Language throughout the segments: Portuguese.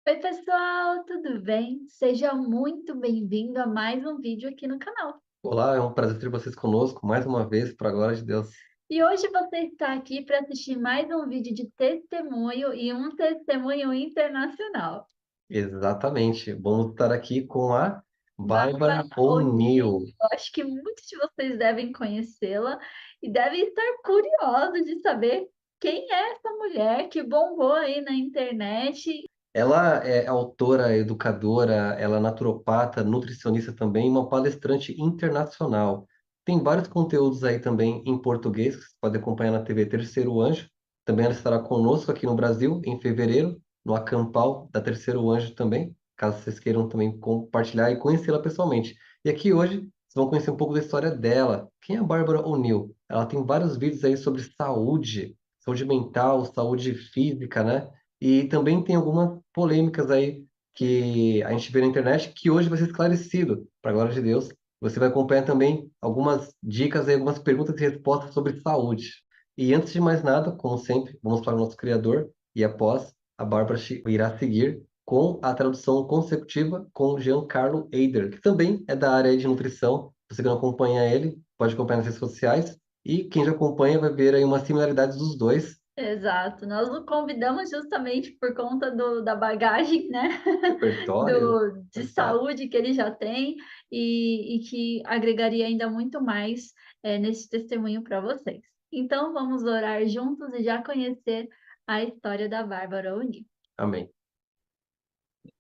Oi, pessoal, tudo bem? Seja muito bem-vindo a mais um vídeo aqui no canal. Olá, é um prazer ter vocês conosco mais uma vez, para a glória de Deus. E hoje você está aqui para assistir mais um vídeo de testemunho e um testemunho internacional. Exatamente. Vamos estar aqui com a Bárbara Bárbara O'Neill, O'Neill. eu acho que muitos de vocês devem conhecê-la e devem estar curiosos de saber quem é essa mulher que bombou aí na internet. Ela é autora, educadora, ela é naturopata, nutricionista também, uma palestrante internacional. Tem vários conteúdos aí também em português, que você pode acompanhar na TV Terceiro Anjo. Também ela estará conosco aqui no Brasil, em fevereiro, no Acampal da Terceiro Anjo também, caso vocês queiram também compartilhar e conhecê-la pessoalmente. E aqui hoje, vocês vão conhecer um pouco da história dela. Quem é a Bárbara O'Neill? Ela tem vários vídeos aí sobre saúde, saúde mental, saúde física, né? E também tem algumas polêmicas aí que a gente vê na internet que hoje vai ser esclarecido, para a glória de Deus. Você vai acompanhar também algumas dicas e algumas perguntas e respostas sobre saúde. E antes de mais nada, como sempre, vamos para o nosso Criador e após, a Bárbara irá seguir com a tradução consecutiva com Giancarlo Eider, que também é da área de nutrição. Você que não acompanha ele, pode acompanhar nas redes sociais. E quem já acompanha vai ver aí uma similaridade dos dois. Exato, nós o convidamos justamente por conta da bagagem, né, Repertório, de exato. saúde que ele já tem e que agregaria ainda muito mais, nesse testemunho para vocês. Então vamos orar juntos e já conhecer a história da Bárbara O'Neill. Amém.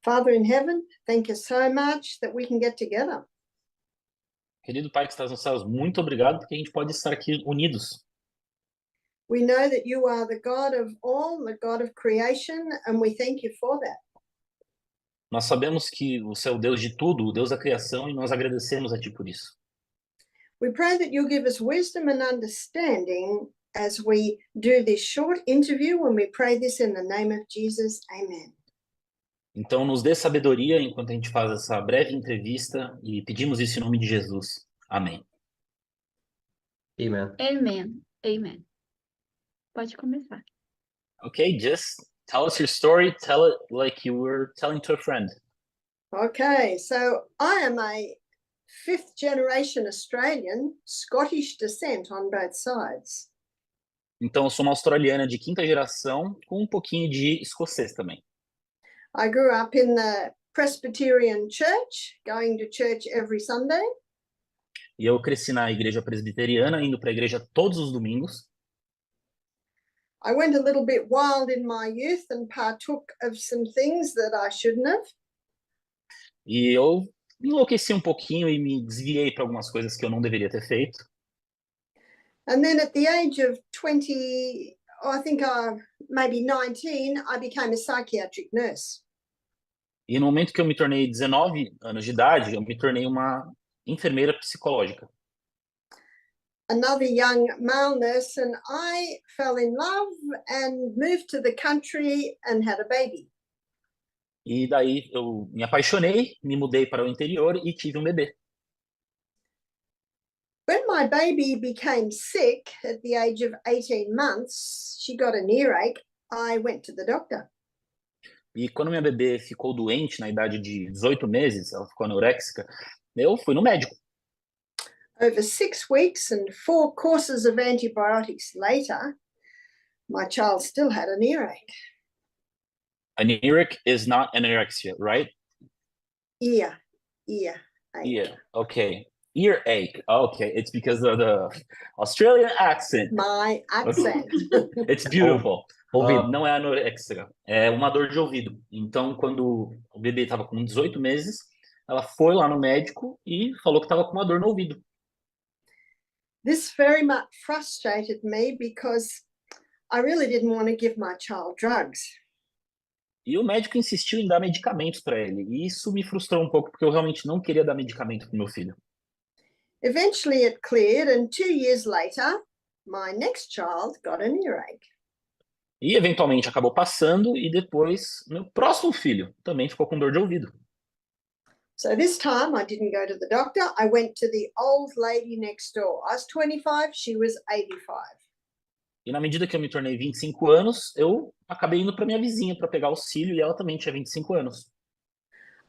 Father in heaven, thank you so much that we can get together. Querido Pai que estás nos céus, muito obrigado porque a gente pode estar aqui unidos. We know that you are the God of all, the God of creation, and we thank you for that. Nós sabemos que você é o Deus de tudo, o Deus da criação, e nós agradecemos a Ti por isso. We pray that you'll give us wisdom and understanding as we do this short interview, and we pray this in the name of Jesus. Amen. Então, nos dê sabedoria enquanto a gente faz essa breve entrevista e pedimos isso em nome de Jesus. Amém. Amen. Amen, amen. Pode começar. Okay, just tell us your story. Tell it like you were telling to a friend. Okay, so I am a fifth generation Australian, Scottish descent on both sides. Então, eu sou uma australiana de quinta geração com um pouquinho de escocês também. I grew up in the Presbyterian church, going to church every Sunday. E eu cresci na igreja presbiteriana, indo para a igreja todos os domingos. I went a little bit wild in my youth and partook of some things that I shouldn't have. E eu enlouqueci um pouquinho e me desviei para algumas coisas que eu não deveria ter feito. And then at the age of 20, I think maybe 19, I became a psychiatric nurse. E no momento que eu me tornei 19 anos de idade, eu me tornei uma enfermeira psicológica. Another young male nurse and I fell in love and moved to the country and had a baby. E daí eu me apaixonei, me mudei para o interior e tive um bebê. When my baby became sick at the age of 18 months, she got an earache. I went to the doctor. E quando minha bebê ficou doente, na idade de 18 meses, ela ficou anoréxica, eu fui no médico. Over 6 weeks and 4 courses of antibiotics later, my child still had an earache. Aneuric is not anorexia, right? Earache. Yeah, okay. Earache, okay. It's because of the Australian accent. My accent. It's beautiful. Ouvido. Não é anorexia, é uma dor de ouvido. Então, quando o bebê estava com 18 meses, ela foi lá no médico e falou que estava com uma dor no ouvido. This very much frustrated me because I really didn't want to give my child drugs. E o médico insistiu em dar medicamentos para ele. E isso me frustrou um pouco, porque eu realmente não queria dar medicamento para meu filho. Eventually it cleared, and 2 years later, my next child got an earache. E eventualmente acabou passando, e depois meu próximo filho também ficou com dor de ouvido. So this time I didn't go to the doctor. I went to the old lady next door. I was 25, she was 85. E na medida que eu me tornei 25 anos, eu acabei indo para minha vizinha para pegar auxílio e ela também tinha 25 anos.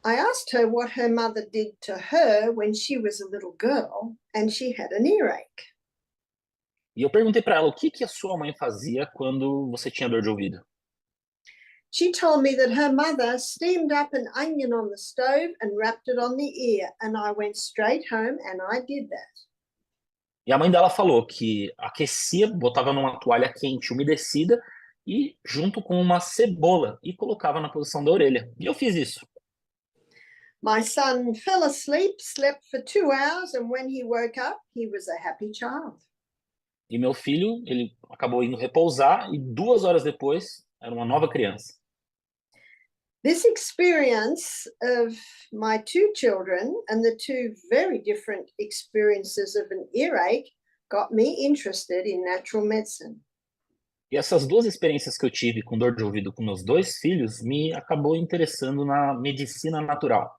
I asked her what her mother did to her when she was a little girl and she had an earache. E eu perguntei para ela o que a sua mãe fazia quando você tinha dor de ouvido. She told me that her mother steamed up an onion on the stove and wrapped it on the ear, and I went straight home and I did that. E a mãe dela falou que aquecia, botava numa toalha quente, umedecida, e junto com uma cebola, e colocava na posição da orelha. E eu fiz isso. My son fell asleep, slept for 2 hours, and when he woke up, he was a happy child. E meu filho, ele acabou indo repousar, e 2 horas depois, era uma nova criança. This experience of my 2 children and the 2 very different experiences of an earache got me interested in natural medicine. E essas 2 experiências que eu tive com dor de ouvido com meus 2 filhos me acabou interessando na medicina natural.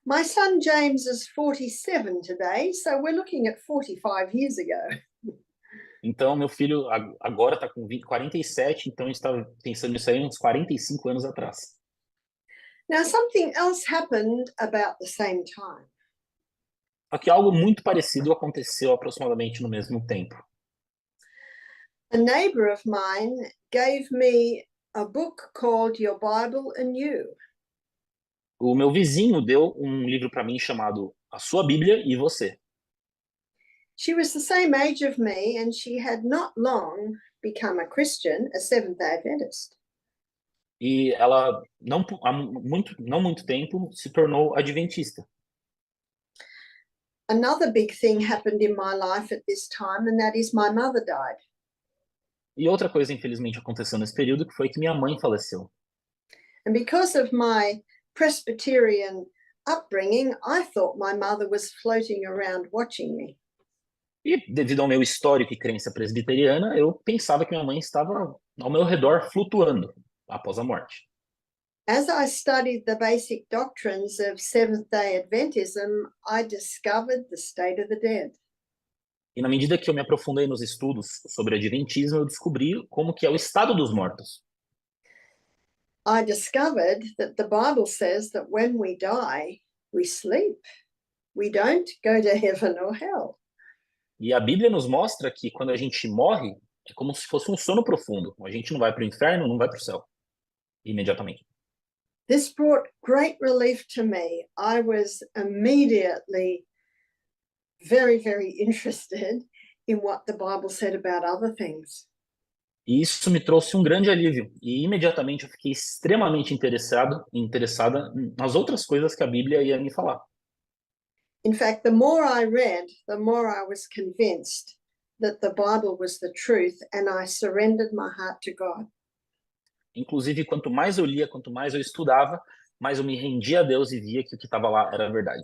My son James is 47 today, so we're looking at 45 years ago. Então, meu filho agora está com 47, então eu estava pensando nisso aí uns 45 anos atrás. Now, something else happened about the same time. Só que algo muito parecido aconteceu aproximadamente no mesmo tempo. A neighbor of mine gave me a book called Your Bible Anew. O meu vizinho deu um livro para mim chamado A Sua Bíblia e Você. She was the same age of me, and she had not long become a Christian, a Seventh-day Adventist. E ela, há não muito tempo, se tornou adventista. Another big thing happened in my life at this time, and that is my mother died. E outra coisa, infelizmente, aconteceu nesse período, que foi que minha mãe faleceu. And because of my Presbyterian upbringing, I thought my mother was floating around watching me. E devido ao meu histórico e crença presbiteriana, eu pensava que minha mãe estava ao meu redor flutuando após a morte. As I studied the basic doctrines of Seventh-day Adventism, I discovered the state of the dead. E na medida que eu me aprofundei nos estudos sobre adventismo, eu descobri como que é o estado dos mortos. I discovered that the Bible says that when we die, we sleep. We don't go to heaven or hell. E a Bíblia nos mostra que quando a gente morre, é como se fosse um sono profundo. A gente não vai para o inferno, não vai para o céu imediatamente. This brought great relief to me. I was immediately very, very interested in what the Bible said about other things. E isso me trouxe um grande alívio. E imediatamente eu fiquei extremamente interessada nas outras coisas que a Bíblia ia me falar. In fact, the more I read, the more I was convinced that the Bible was the truth, and I surrendered my heart to God. Inclusive, quanto mais eu lia, quanto mais eu estudava, mais eu me rendia a Deus e via que o que estava lá era verdade.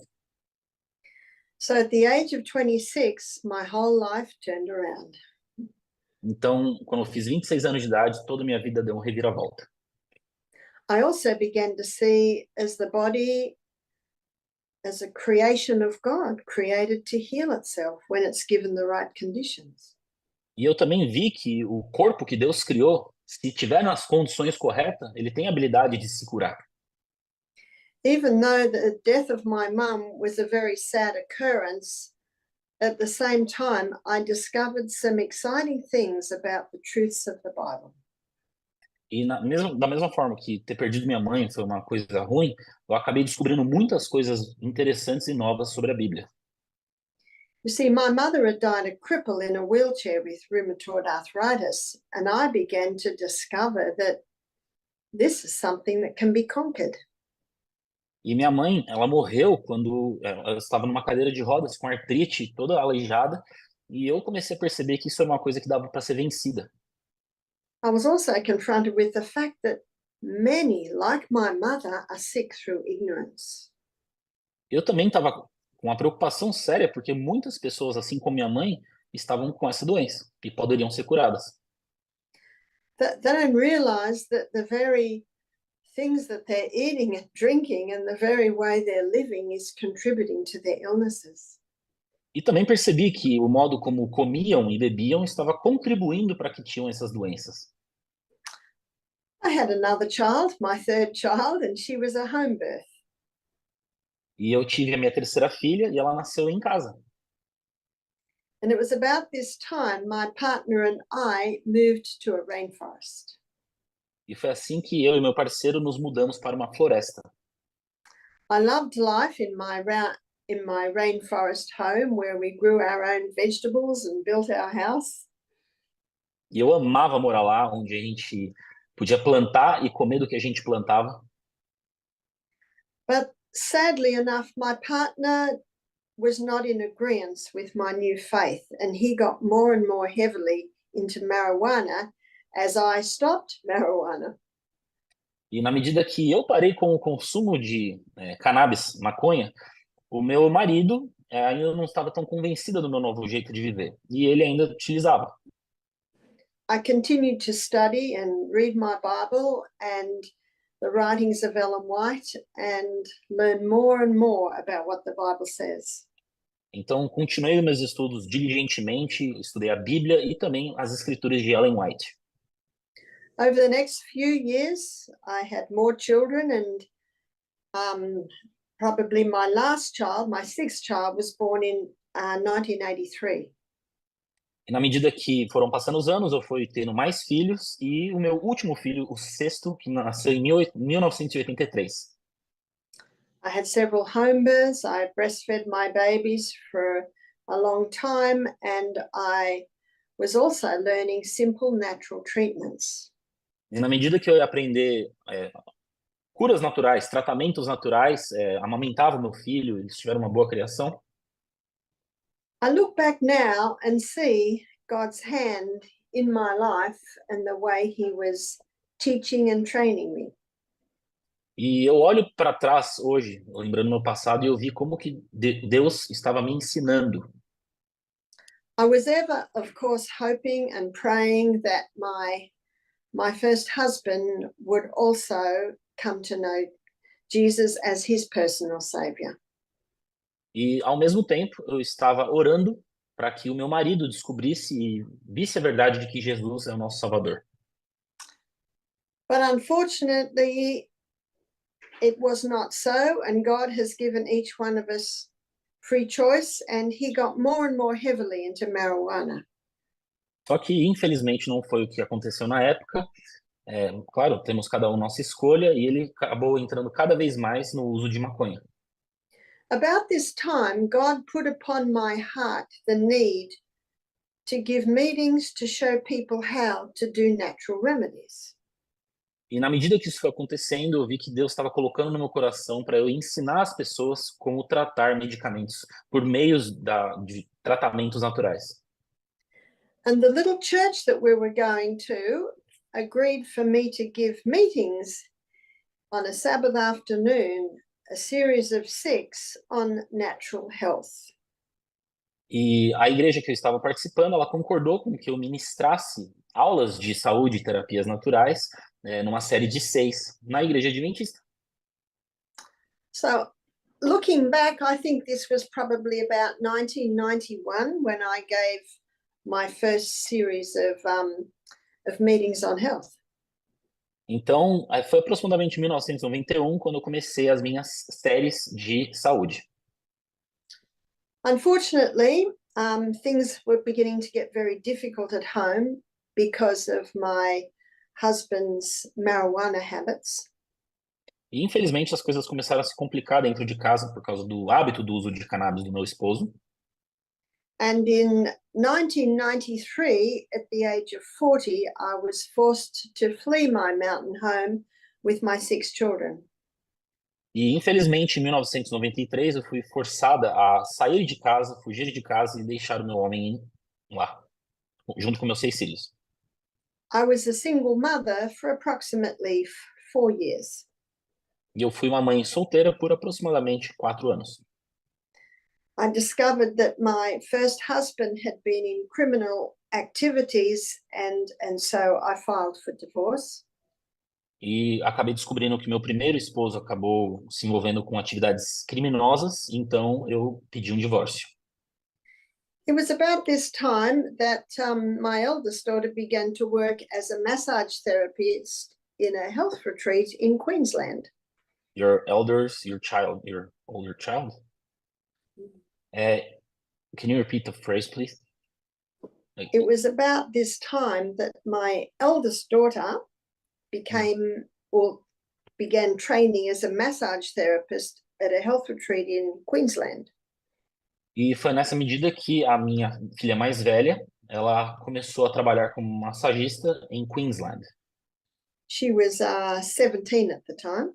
So at the age of 26, my whole life turned around. Então, quando eu fiz 26 anos de idade, toda a minha vida deu um reviravolta. I also began to see as the body as a creation of God, created to heal itself when it's given the right conditions. E eu também vi que o corpo que Deus criou, se tiver nas condições corretas, ele tem a habilidade de se curar. Even though the death of my mum was a very sad occurrence, at the same time, I discovered some exciting things about the truths of the Bible. E da mesma forma que ter perdido minha mãe foi uma coisa ruim, eu acabei descobrindo muitas coisas interessantes e novas sobre a Bíblia. You see, my mother had died a cripple in a wheelchair with rheumatoid arthritis, and I began to discover that this is something that can be conquered. E minha mãe, ela morreu quando ela estava numa cadeira de rodas com artrite toda aleijada, e eu comecei a perceber que isso era uma coisa que dava para ser vencida. I was also confronted with the fact that many, like my mother, are sick through ignorance. Eu também estava com uma preocupação séria, porque muitas pessoas, assim como minha mãe, estavam com essa doença e poderiam ser curadas. That they don't realize that the very things that they're eating and drinking and the very way they're living is contributing to their illnesses. E também percebi que o modo como comiam e bebiam estava contribuindo para que tinham essas doenças. I had another child, my third child, and she was a home birth. E eu tive a minha terceira filha e ela nasceu em casa. And it was about this time my partner and I moved to a rainforest. E foi assim que eu e meu parceiro nos mudamos para uma floresta. I loved life in my rainforest home where we grew our own vegetables and built our house. E eu amava morar lá, onde a gente podia plantar e comer do que a gente plantava. But sadly enough, my partner was not in agreement with my new faith, and he got more and more heavily into marijuana as I stopped marijuana. E na medida que eu parei com o consumo de cannabis, maconha, o meu marido ainda não estava tão convencido do meu novo jeito de viver. E ele ainda utilizava. I continued to study and read my Bible and the writings of Ellen White and learn more and more about what the Bible says. Então, continuei meus estudos diligentemente, estudei a Bíblia e também as escrituras de Ellen White. Over the next few years, I had more children, and probably my last child, my sixth child, was born in 1983. E na medida que foram passando os anos, eu fui tendo mais filhos e o meu último filho, o sexto, que nasceu em 1983. I had several home births. I breastfed my babies for a long time, and I was also learning simple natural treatments. E na medida que eu ia aprender curas naturais, tratamentos naturais, amamentava meu filho, eles tiveram uma boa criação. I look back now and see God's hand in my life and the way he was teaching and training me. E eu olho para trás hoje, lembrando meu passado, e eu vi como que Deus estava me ensinando. I was ever, of course, hoping and praying that my first husband would also come to know Jesus as his personal savior. E ao mesmo tempo, eu estava orando para que o meu marido descobrisse e visse a verdade de que Jesus é o nosso Salvador. But unfortunately, it was not so, and God has given each one of us free choice, and he got more and more heavily into marijuana. Só que, infelizmente, não foi o que aconteceu na época. Claro, temos cada um nossa escolha, e ele acabou entrando cada vez mais no uso de maconha. About this time, God put upon my heart the need to give meetings to show people how to do natural remedies. E na medida que isso foi acontecendo, eu vi que Deus estava colocando no meu coração para eu ensinar as pessoas como tratar medicamentos por meios de tratamentos naturais. And the little church that we were going to agreed for me to give meetings on a Sabbath afternoon, a series of 6 on natural health. E a igreja que eu estava participando, ela concordou com que eu ministrasse aulas de saúde e terapias naturais numa série de 6 na igreja adventista. So looking back, I think this was probably about 1991 when I gave my first series of meetings on health. Então, foi aproximadamente 1991 quando eu comecei as minhas séries de saúde. Unfortunately, things were beginning to get very difficult at home because of my husband's marijuana habits. E infelizmente as coisas começaram a se complicar dentro de casa por causa do hábito do uso de cannabis do meu esposo. And in 1993, at the age of 40, I was forced to flee my mountain home with my 6 children. E infelizmente em 1993 eu fui forçada a sair de casa, fugir de casa e deixar o meu homem lá, junto com meus 6 filhos. I was a single mother for approximately 4 years. E eu fui uma mãe solteira por aproximadamente 4 anos. I discovered that my first husband had been in criminal activities, and so I filed for divorce. E acabei descobrindo que meu primeiro esposo acabou se envolvendo com atividades criminosas, então eu pedi um divórcio. It was about this time that my eldest daughter began to work as a massage therapist in a health retreat in Queensland. Your older child. Can you repeat the phrase, please? It was about this time that my eldest daughter began training as a massage therapist at a health retreat in Queensland. E foi nessa medida que a minha filha mais velha, ela começou a trabalhar como massagista em Queensland. She was 17 at the time.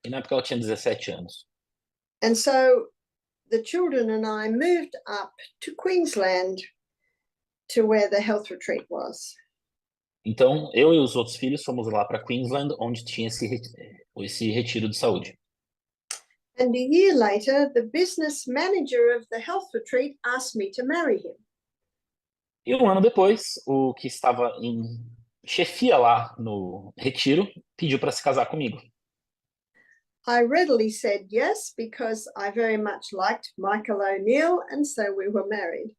E na época ela tinha 17 anos. And so the children and I moved up to Queensland to where the health retreat was. Então, eu e os outros filhos fomos lá para Queensland, onde tinha esse retiro de saúde. And a year later, the business manager of the health retreat asked me to marry him. E um ano depois, o que estava em chefia lá no retiro pediu para se casar comigo. I readily said yes because I very much liked Michael O'Neill, and so we were married.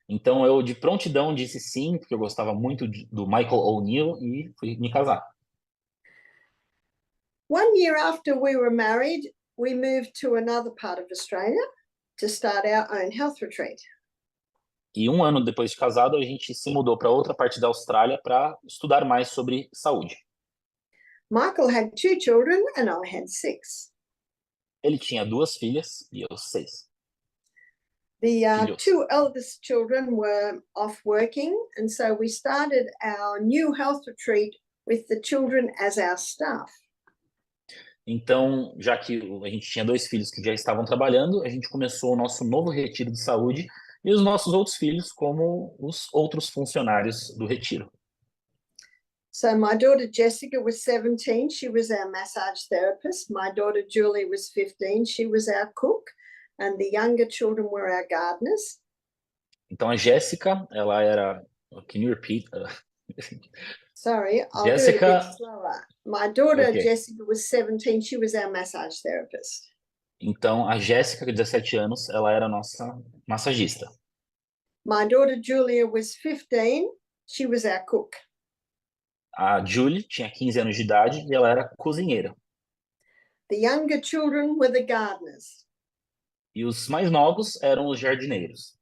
Então eu de prontidão disse sim, porque eu gostava muito do Michael O'Neill e fui me casar. 1 year after we were married, we moved to another part of Australia to start our own health retreat. E um ano depois de casado, a gente se mudou para outra parte da Austrália para estudar mais sobre saúde. Michael had 2 children and I had 6. Ele tinha 2 filhas e eu 6. The 2 eldest children were off working, and so we started our new health retreat with the children as our staff. Então, já que a gente tinha 2 filhos que já estavam trabalhando, a gente começou o nosso novo retiro de saúde e os nossos outros filhos como os outros funcionários do retiro. So my daughter Jessica was 17, she was our massage therapist. My daughter Julie was 15, she was our cook, and the younger children were our gardeners. Então a Jéssica, ela era... Can you repeat? Sorry, I'll Jessica... do it a bit slower. My daughter Okay. Jessica was 17, she was our massage therapist. Então a Jéssica, de 17 anos, ela era a nossa massagista. My daughter Julia was 15, she was our cook. A Julie tinha 15 anos de idade e ela era cozinheira. The younger children were the gardeners. E os mais novos eram os jardineiros.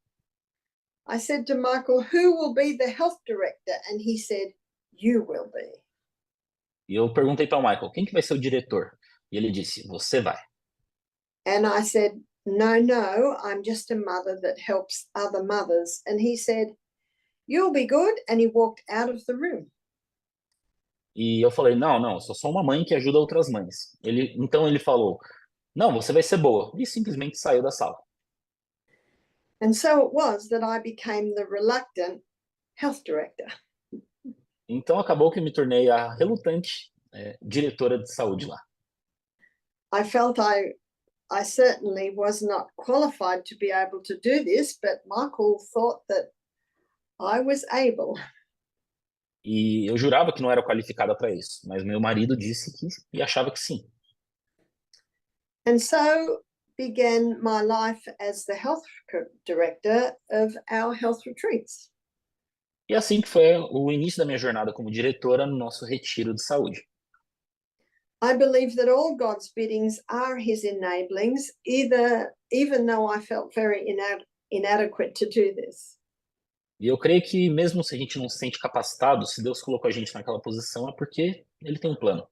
I said to Michael, who will be the health director? And he said, you will be. E eu perguntei para o Michael, quem que vai ser o diretor? E ele disse, você vai. And I said, no, I'm just a mother that helps other mothers. And he said, you'll be good. And he walked out of the room. E eu falei, não, eu sou só uma mãe que ajuda outras mães. Então ele falou, não, você vai ser boa. E simplesmente saiu da sala. And so it was that I became the reluctant health director. Então acabou que eu me tornei a relutante diretora de saúde lá. I felt I certainly was not qualified to be able to do this, but Michael thought that I was able. E eu jurava que não era qualificada para isso, mas meu marido disse que e achava que sim. And so began my life as the health director of our health retreats. E assim que foi o início da minha jornada como diretora no nosso retiro de saúde. I believe that all God's biddings are his enablings, even though I felt very inadequate to do this. E eu creio que mesmo se a gente não se sente capacitado, se Deus colocou a gente naquela posição, é porque Ele tem um plano.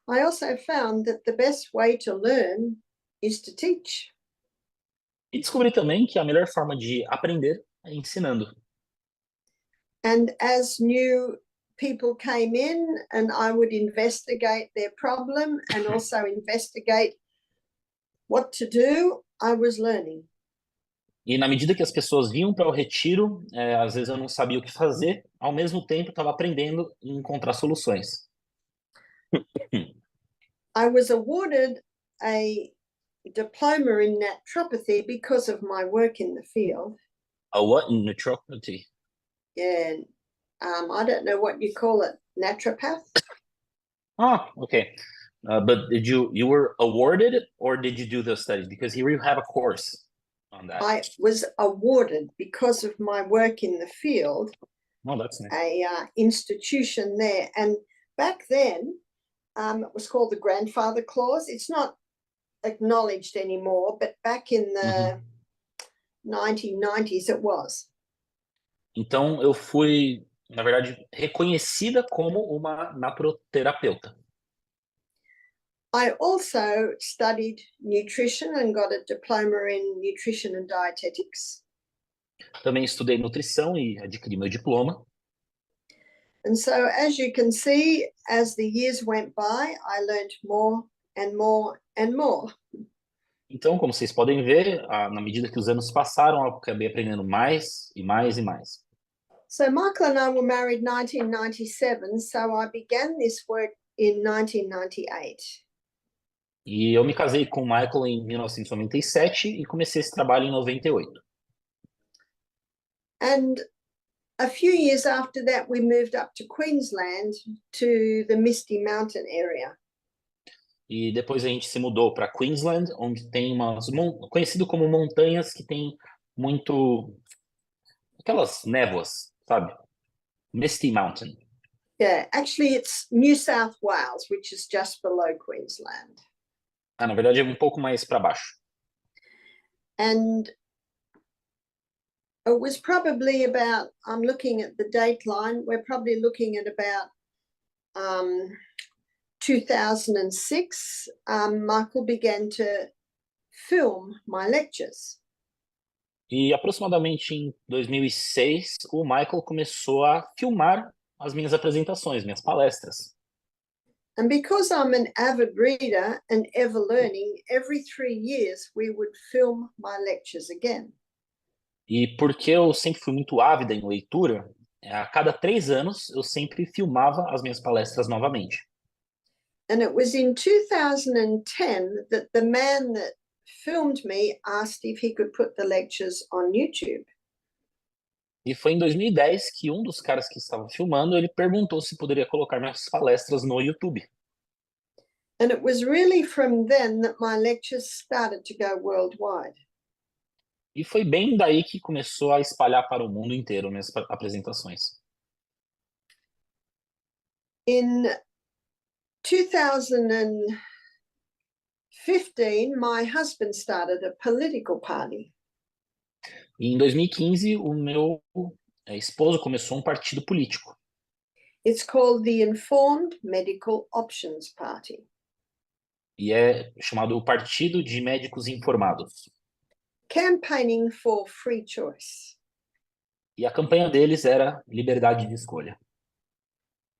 I also found that the best way to learn is to teach. E descobri também que a melhor forma de aprender é ensinando. And as new people came in and I would investigate their problem and also investigate what to do, I was learning. E na medida que as pessoas vinham para o retiro, às vezes eu não sabia o que fazer, ao mesmo tempo estava aprendendo e encontrar soluções. I was awarded a diploma in naturopathy because of my work in the field. A what in naturopathy? Yeah, I don't know what you call it, naturopath? Ah, okay. But you were awarded or did you do those studies? Because here you have a course Andar. I was awarded, because of my work in the field, Oh, that's nice. a institution there. And back then, it was called the grandfather clause. It's not acknowledged anymore, but back in the 1990s it was. Então, eu fui, na verdade, reconhecida como uma naturoterapeuta. I also studied nutrition and got a diploma in nutrition and dietetics. Também estudei nutrição e adquiri meu diploma. And so, as you can see, as the years went by, I learned more and more and more. Então, como vocês podem ver, na medida que os anos passaram, eu acabei aprendendo mais e mais e mais. So Michael and I were married 1997, so I began this work in 1998. E eu me casei com o Michael em 1997 e comecei esse trabalho em 98. And a few years after that, we moved up to Queensland to the Misty Mountain area. E depois a gente se mudou para Queensland, onde tem conhecido como montanhas que tem muito aquelas névoas, sabe? Misty Mountain. Yeah, actually it's New South Wales, which is just below Queensland. Na verdade é um pouco mais para baixo. And it was probably about, I'm looking at the dateline, we're probably looking at about 2006, Michael began to film my lectures. E aproximadamente em 2006, o Michael começou a filmar as minhas apresentações, minhas palestras. And because I'm an avid reader and ever learning, every 3 years we would film my lectures again. E porque eu sempre fui muito ávida em leitura, a cada 3 anos eu sempre filmava as minhas palestras novamente. And it was in 2010 that the man that filmed me asked if he could put the lectures on YouTube. E foi em 2010 que um dos caras que estava filmando, ele perguntou se poderia colocar minhas palestras no YouTube. And it was really from then that my lectures started to go worldwide. E foi bem daí que começou a espalhar para o mundo inteiro minhas apresentações. In 2015, my husband started a political party. E em 2015, o meu esposo começou um partido político. It's called the Informed Medical Options Party. E é chamado o Partido de Médicos Informados. Campaigning for free choice. E a campanha deles era liberdade de escolha.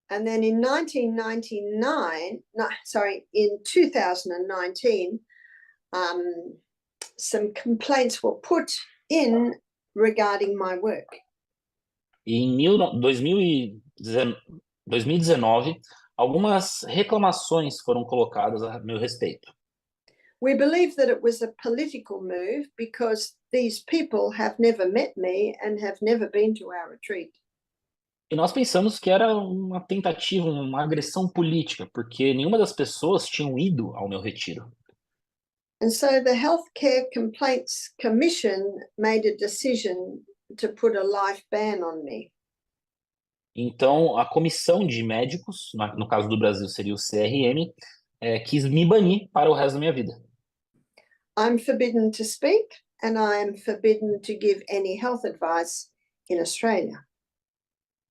And then in 2019, some complaints were put in regarding my work. E em 2019, algumas reclamações foram colocadas a meu respeito. We believe that it was a political move because these people have never met me and have never been to our retreat. E nós pensamos que era uma tentativa, uma agressão política, porque nenhuma das pessoas tinham ido ao meu retiro. And so the Healthcare Complaints Commission made a decision to put a life ban on me. Então, a comissão de médicos, no caso do Brasil seria o CRM, quis me banir para o resto da minha vida. I'm forbidden to speak and I am forbidden to give any health advice in Australia.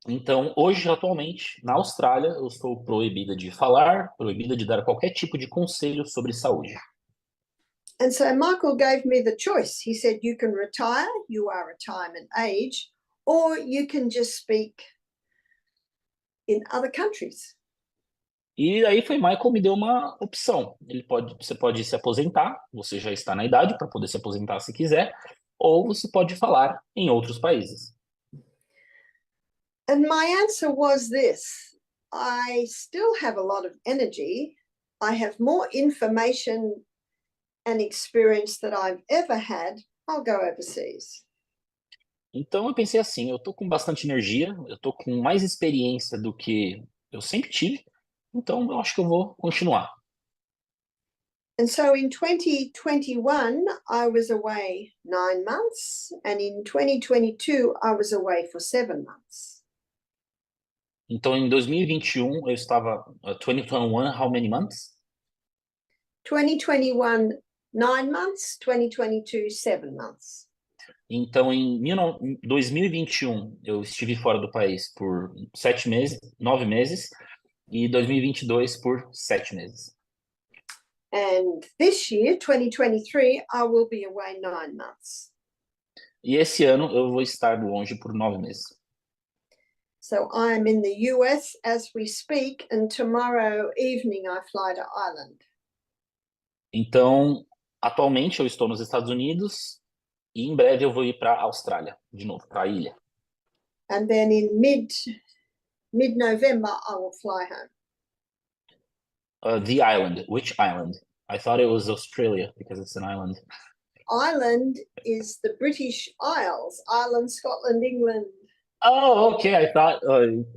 Então, hoje, atualmente, na Austrália, eu estou proibida de falar, proibida de dar qualquer tipo de conselho sobre saúde. And so Michael gave me the choice. He said, you can retire, you are retirement age, or you can just speak in other countries. E aí foi Michael me deu uma opção. Você pode se aposentar, você já está na idade para poder se aposentar se quiser, ou você pode falar em outros países. And my answer was this: I still have a lot of energy. I have more information and experience that I've ever had. I'll go overseas. Então eu pensei assim, eu tô com bastante energia, eu tô com mais experiência do que eu sempre tive, então eu acho que eu vou continuar. And so in 2021, I was away 9 months, and in 2022, I was away for 7 months. Então, em 2021, eu estava... 2021, how many months? 2021, 9 months, 2022, 7 months. Então, em 2021, eu estive fora do país por 7 meses, 9 meses, e 2022 por 7 meses. And this year, 2023, I will be away 9 months. E esse ano eu vou estar longe por 9 meses. So I am in the US as we speak, and tomorrow evening I fly to Ireland. Então, atualmente eu estou nos Estados Unidos e em breve eu vou ir para a Austrália, de novo, para a ilha. And then in mid-November, I will fly home. The island. Which island? I thought it was Australia because it's an island. Ireland is the British Isles, Ireland, Scotland, England. Oh, okay. I thought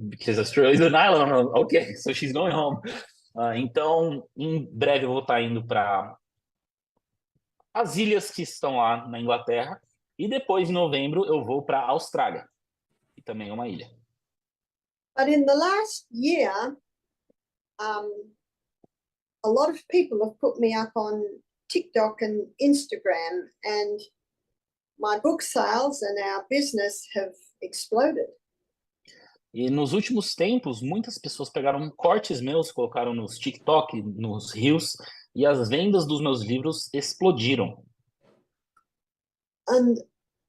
because Australia is an island. Okay, so she's going home. Então, em breve eu vou estar indo para as ilhas que estão lá na Inglaterra e depois, em novembro, eu vou para a Austrália, que também é uma ilha. But in the last year, a lot of people have put me up on TikTok and Instagram, and my book sales and our business have exploded. E nos últimos tempos, muitas pessoas pegaram cortes meus, colocaram nos TikTok, nos Reels, e as vendas dos meus livros explodiram. And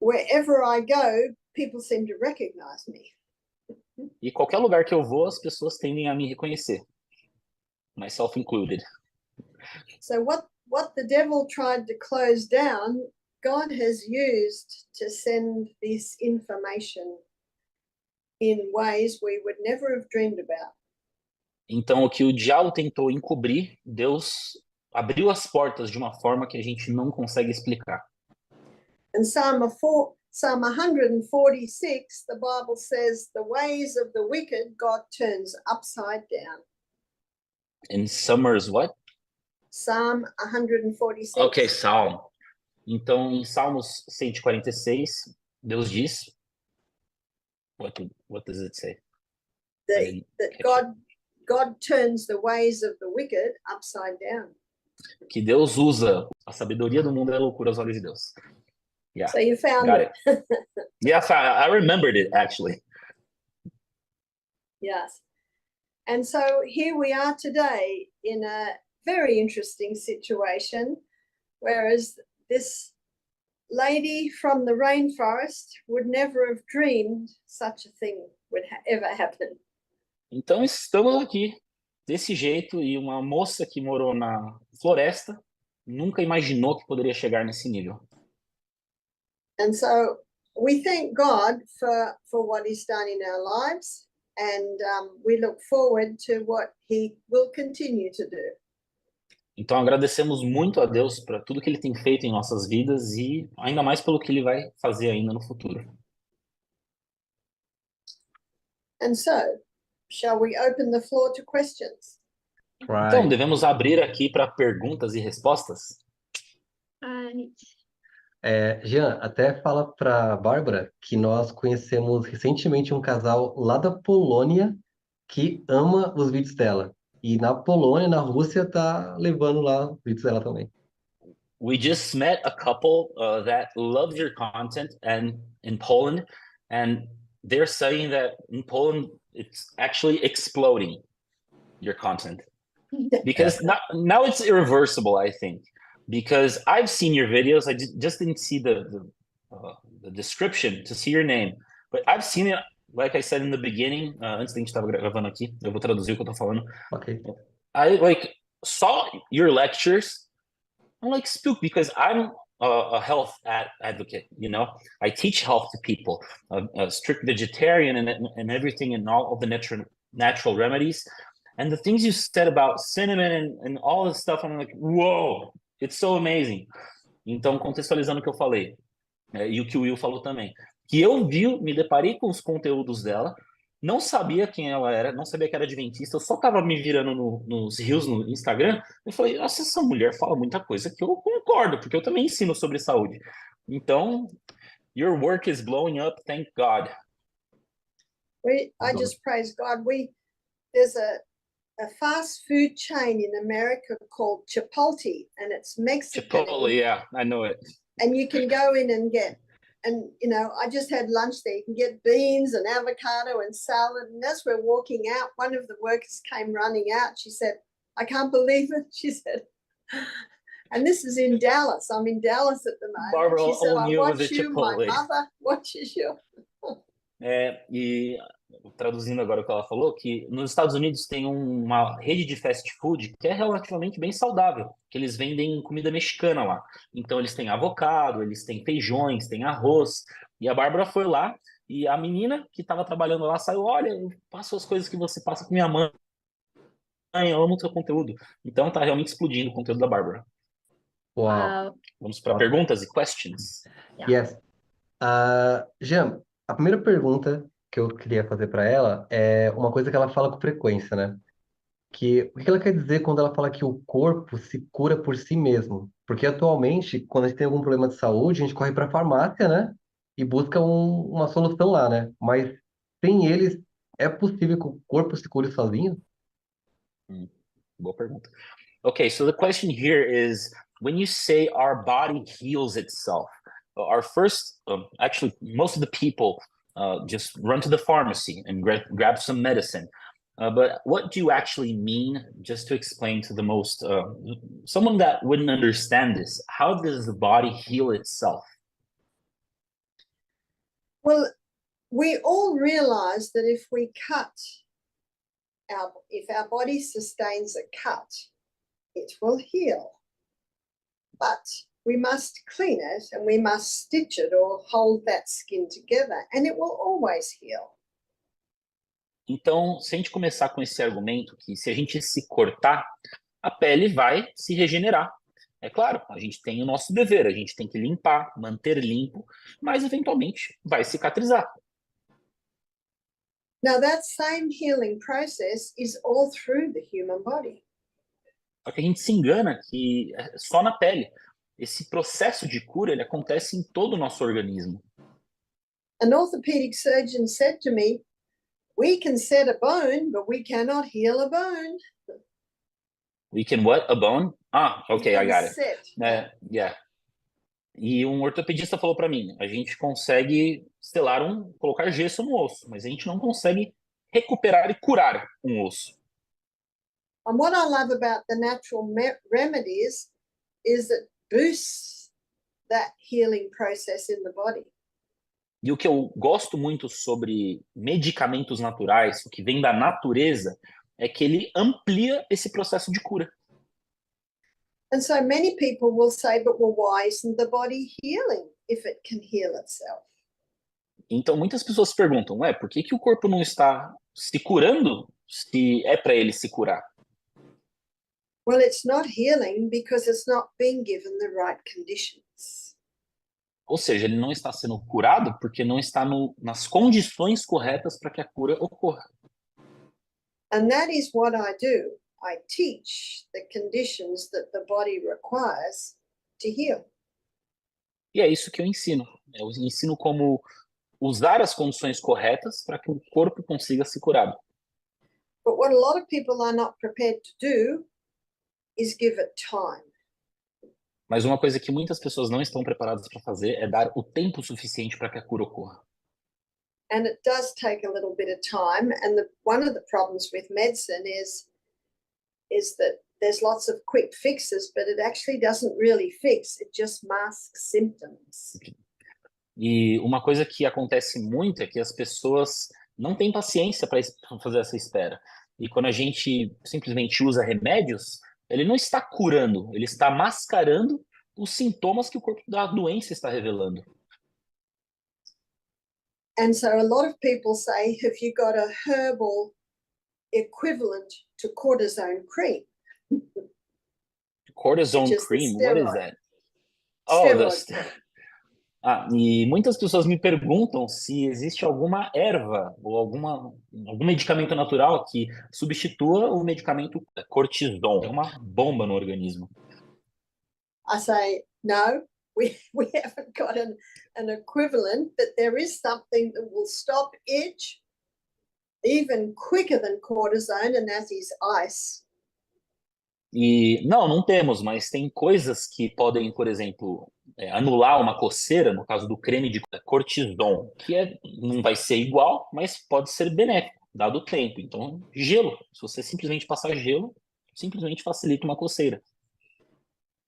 wherever I go, people seem to recognize me. E qualquer lugar que eu vou, as pessoas tendem a me reconhecer. Myself included. So what the devil tried to close down, God has used to send this information in ways we would never have dreamed about. Então, o que o diabo tentou encobrir, Deus abriu as portas de uma forma que a gente não consegue explicar. In Psalm 146, the Bible says, the ways of the wicked God turns upside down. In Summers, what? Psalm 146. Ok, Salmo. Então, em Salmos 146, Deus diz... What does it say? That God turns the ways of the wicked upside down. Que Deus usa a sabedoria do mundo é loucura aos olhos de Deus. Yeah, So you found got it. it. Yes, I remembered it, actually. Yes. And so here we are today in a very interesting situation, whereas this lady from the rainforest would never have dreamed such a thing would ever happen. Então, estamos aqui desse jeito e uma moça que morou na floresta nunca imaginou que poderia chegar nesse nível. And so we thank God for what he's done in our lives, and we look forward to what he will continue to do. Então, agradecemos muito a Deus por tudo que ele tem feito em nossas vidas e ainda mais pelo que ele vai fazer ainda no futuro. And so, shall we open the floor to questions? Então, Right. devemos abrir aqui para perguntas e respostas? Ai, Jean, até fala para a Bárbara que nós conhecemos recentemente um casal lá da Polônia que ama os vídeos dela. E na Polônia, na Rússia, tá levando lá os vídeos dela também. We just met a couple that loves your content and in Poland, and they're saying that in Poland it's actually exploding your content because now it's irreversible, I think, because I've seen your videos. I just didn't see the description to see your name, but I've seen it. Like I said in the beginning, antes da gente estava gravando aqui, eu vou traduzir o que eu tô falando. Ok. I saw your lectures. I'm spooked because I'm a health advocate. You know, I teach health to people, a strict vegetarian and everything, and all of the natural remedies. And the things you said about cinnamon and all this stuff, I'm like, whoa, it's so amazing. Então, contextualizando o que eu falei, e o que o Will falou também, que eu me deparei com os conteúdos dela, não sabia quem ela era, não sabia que era adventista, eu só tava me virando nos reels no Instagram, eu falei, nossa, essa mulher fala muita coisa que eu concordo, porque eu também ensino sobre saúde. Então, your work is blowing up, thank God. I just praise God. There's a fast food chain in America called Chipotle, and it's Mexican. Chipotle, yeah, I know it. And you can go in and get, and you know, I just had lunch there. You can get beans and avocado and salad. And as we're walking out, one of the workers came running out. She said, "I can't believe it." She said, and this is in Dallas. I'm in Dallas at the moment. Barbara She said, "I O'Neill was watch a you. My Chipotle. mother watches you." E traduzindo agora o que ela falou, que nos Estados Unidos tem uma rede de fast food que é relativamente bem saudável, que eles vendem comida mexicana lá. Então eles têm avocado, eles têm feijões, têm arroz. E a Bárbara foi lá e a menina que estava trabalhando lá saiu, olha, eu passo as coisas que você passa com minha mãe, eu amo o seu conteúdo. Então tá realmente explodindo o conteúdo da Bárbara. Uau. Vamos para perguntas e questions. Yes. Jean, a primeira pergunta que eu queria fazer para ela é uma coisa que ela fala com frequência, né? Que o que ela quer dizer quando ela fala que o corpo se cura por si mesmo? Porque atualmente, quando a gente tem algum problema de saúde, a gente corre para a farmácia, né? E busca uma solução lá, né? Mas sem eles, é possível que o corpo se cure sozinho? Boa pergunta. Okay, so the question here is, when you say our body heals itself, our first, actually, most of the people just run to the pharmacy and grab some medicine. But what do you actually mean, just to explain to the most, someone that wouldn't understand this, how does the body heal itself? Well, we all realize that if our body sustains a cut, it will heal. But we must clean it and we must stitch it or hold that skin together, and it will always heal. Então, se a gente começar com esse argumento que se a gente se cortar, a pele vai se regenerar. É claro, a gente tem o nosso dever, a gente tem que limpar, manter limpo, mas eventualmente vai cicatrizar. Now, that same healing process is all through the human body. Só que a gente se engana que é só na pele. Esse processo de cura, ele acontece em todo o nosso organismo. An orthopedic surgeon said to me, "We can set a bone, but we cannot heal a bone." We can what? A bone? Ah, okay, I got it. Set. Yeah. E um ortopedista falou para mim, a gente consegue colocar gesso no osso, mas a gente não consegue recuperar e curar um osso. And what I love about the natural remedies is that boosts that healing process in the body. E o que eu gosto muito sobre medicamentos naturais, o que vem da natureza, é que ele amplia esse processo de cura. And so many people will say, but well, why isn't the body healing if it can heal itself? Então muitas pessoas perguntam, por que o corpo não está se curando se é para ele se curar? Well, it's not healing because it's not being given the right conditions. Ou seja, ele não está sendo curado porque não está nas condições corretas para que a cura ocorra. And that is what I do. I teach the conditions that the body requires to heal. E é isso que eu ensino. Eu ensino como usar as condições corretas para que o corpo consiga se curar. But what a lot of people are not prepared to do is give it time. Mas uma coisa que muitas pessoas não estão preparadas para fazer é dar o tempo suficiente para que a cura ocorra. And it does take a little bit of time. And one of the problems with medicine is that there's lots of quick fixes, but it actually doesn't really fix. It just masks symptoms. E uma coisa que acontece muito é que as pessoas não têm paciência para fazer essa espera. E quando a gente simplesmente usa remédios, ele não está curando, ele está mascarando os sintomas que o corpo da doença está revelando. And so a lot of people say, have you got a herbal equivalent to cortisone cream? Cortisone cream, what is that? Oh, E muitas pessoas me perguntam se existe alguma erva ou algum medicamento natural que substitua o medicamento cortisol. É uma bomba no organismo. I say, no, we haven't got an equivalent, but there is something that will stop itch even quicker than cortisone, and that is ice. E não temos, mas tem coisas que podem, por exemplo, anular uma coceira, no caso do creme de cortisol, que não vai ser igual, mas pode ser benéfico, dado o tempo. Então, gelo. Se você simplesmente passar gelo, simplesmente facilita uma coceira.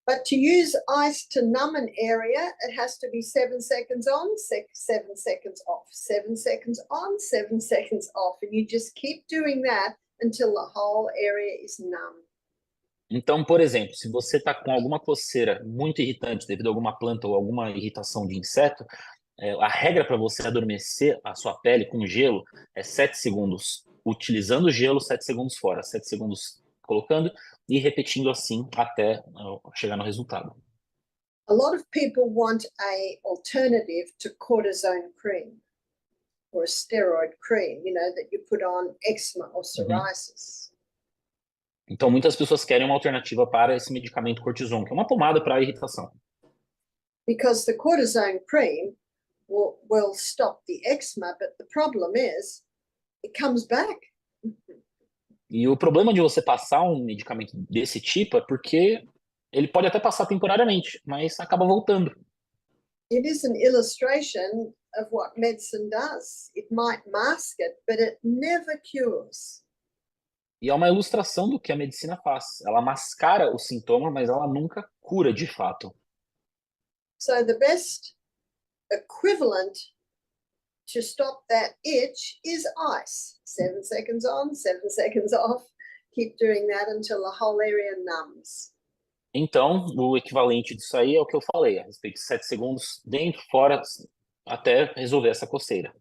But to use ice to numb an area, it has to be 7 seconds on, 7 seconds off, 7 seconds on, 7 seconds off. And you just keep doing that until the whole area is numb. Então, por exemplo, se você está com alguma coceira muito irritante devido a alguma planta ou alguma irritação de inseto, a regra para você adormecer a sua pele com gelo é 7 segundos, utilizando o gelo, 7 segundos fora, 7 segundos colocando e repetindo assim até chegar no resultado. A lot of people want a alternative to cortisone cream or a steroid cream, that you put on eczema or psoriasis. Então, muitas pessoas querem uma alternativa para esse medicamento cortisone, que é uma pomada para irritação. Because the cortisone cream will stop the eczema, but the problem is it comes back. E o problema de você passar um medicamento desse tipo é porque ele pode até passar temporariamente, mas acaba voltando. It is an illustration of what medicine does. It might mask it, but it never cures. E é uma ilustração do que a medicina faz. Ela mascara o sintoma, mas ela nunca cura de fato. So the best equivalent to stop that itch is ice. 7 seconds on, 7 seconds off. Keep doing that until the whole area numbs. Então, o equivalente disso aí é o que eu falei, a respeito de 7 segundos dentro, fora, até resolver essa coceira.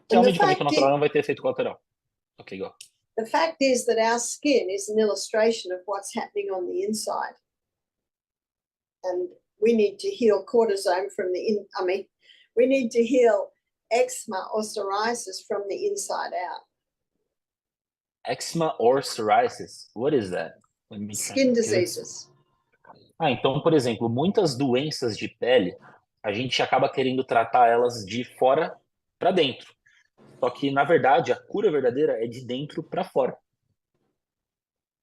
Que é um medicamento natural, não vai ter efeito colateral. Ok, go. The fact is that our skin is an illustration of what's happening on the inside. And we need to heal cortisone from we need to heal eczema or psoriasis from the inside out. Eczema or psoriasis? What is that? Skin diseases. Então, por exemplo, muitas doenças de pele, a gente acaba querendo tratar elas de fora para dentro. Só que, na verdade, a cura verdadeira é de dentro para fora.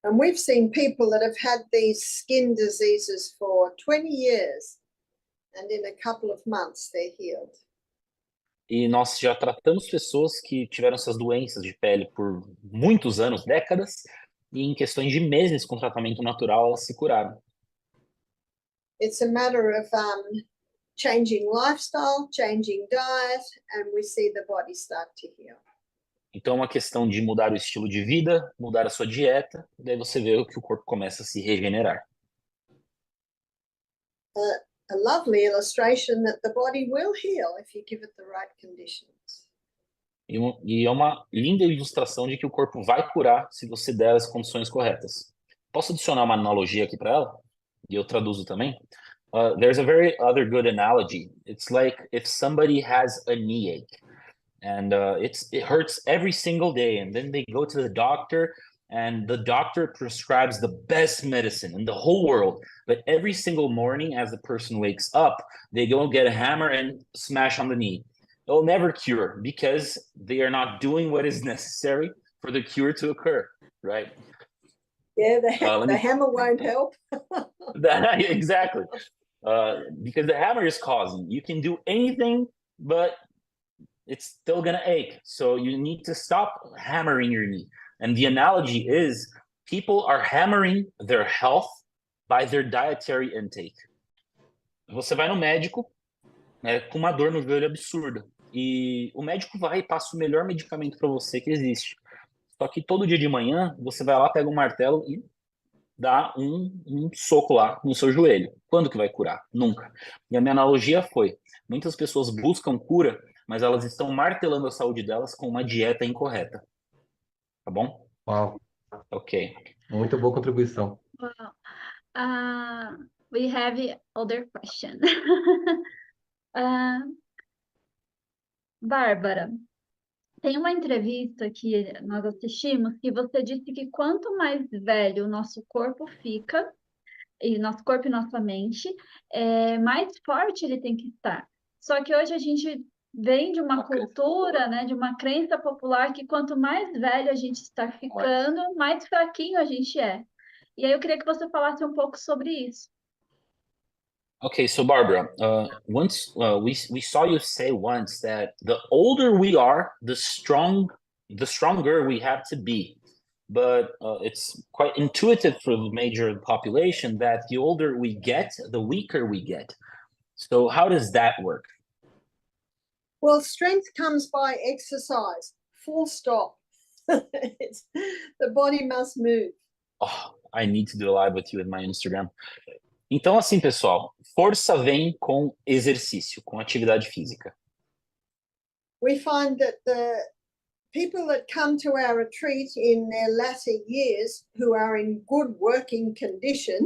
And we've seen people that have had these skin diseases for 20 years, and in a couple of months they're healed. E nós já tratamos pessoas que tiveram essas doenças de pele por muitos anos, décadas, e em questões de meses com tratamento natural elas se curaram. It's a matter of changing lifestyle, changing diet, and we see the body start to heal. Então é uma questão de mudar o estilo de vida, mudar a sua dieta, e daí você vê que o corpo começa a se regenerar. A lovely illustration that the body will heal if you give it the right conditions. E é uma linda ilustração de que o corpo vai curar se você der as condições corretas. Posso adicionar uma analogia aqui para ela? E eu traduzo também. There's a very other good analogy. It's like if somebody has a knee ache and it hurts every single day, and then they go to the doctor and the doctor prescribes the best medicine in the whole world. But every single morning as the person wakes up, they go get a hammer and smash on the knee. It'll never cure because they are not doing what is necessary for the cure to occur, right? Yeah, the hammer won't help. Exactly. Because the hammer is causing. You can do anything, but it's still going to ache. So you need to stop hammering your knee. And the analogy is people are hammering their health by their dietary intake. Você vai no médico com uma dor no joelho absurda. E o médico vai e passa o melhor medicamento para você que existe. Só que todo dia de manhã, você vai lá, pega um martelo e dá um soco lá no seu joelho. Quando que vai curar? Nunca. E a minha analogia foi, muitas pessoas buscam cura, mas elas estão martelando a saúde delas com uma dieta incorreta. Tá bom? Uau, Ok. muito boa contribuição. Wow. We have other question. Ah, Bárbara, tem uma entrevista que nós assistimos que você disse que quanto mais velho o nosso corpo fica, e nosso corpo e nossa mente, mais forte ele tem que estar. Só que hoje a gente vem de uma Ok. cultura, né, de uma crença popular que quanto mais velho a gente está ficando, mais fraquinho a gente é. E aí eu queria que você falasse um pouco sobre isso. Okay, so Barbara, once we saw you say once that the older we are, the stronger we have to be. But it's quite intuitive for the major population that the older we get, the weaker we get. So how does that work? Well, strength comes by exercise, full stop. The body must move. Oh, I need to do a live with you in my Instagram. Então, assim, pessoal, força vem com exercício, com atividade física. We find that the people that come to our retreat in their latter years who are in good working condition,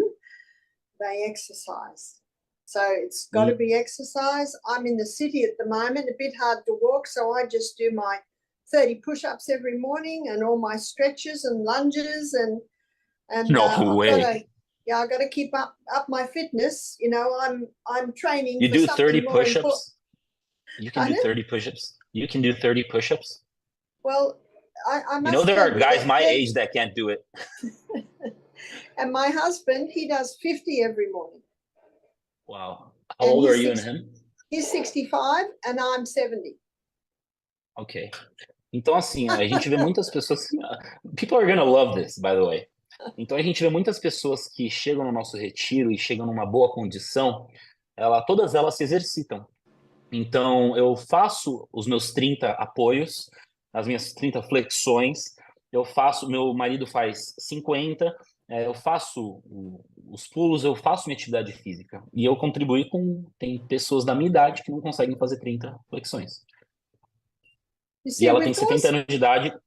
they exercise. So it's got to be exercise. I'm in the city at the moment, a bit hard to walk, so I just do my 30 push-ups every morning and all my stretches and lunges and No way. I've got to keep up my fitness. You know, I'm training You for do something 30 more important. push-ups? You can do 30 push-ups? You can do 30 push-ups? Well, I must You know, there tell are you guys that my age that can't do it. And my husband, he does 50 every morning. Wow. How And old he's are you and 60 him? He's 65 and I'm 70. Ok. Então, assim, a gente vê muitas pessoas. People are gonna love this, by the way. Então, a gente vê muitas pessoas que chegam no nosso retiro e chegam numa boa condição, todas elas se exercitam. Então, eu faço os meus 30 apoios, as minhas 30 flexões, meu marido faz 50, eu faço os pulos, eu faço minha atividade física. E eu contribuí tem pessoas da minha idade que não conseguem fazer 30 flexões. You E see, ela tem 70 anos de idade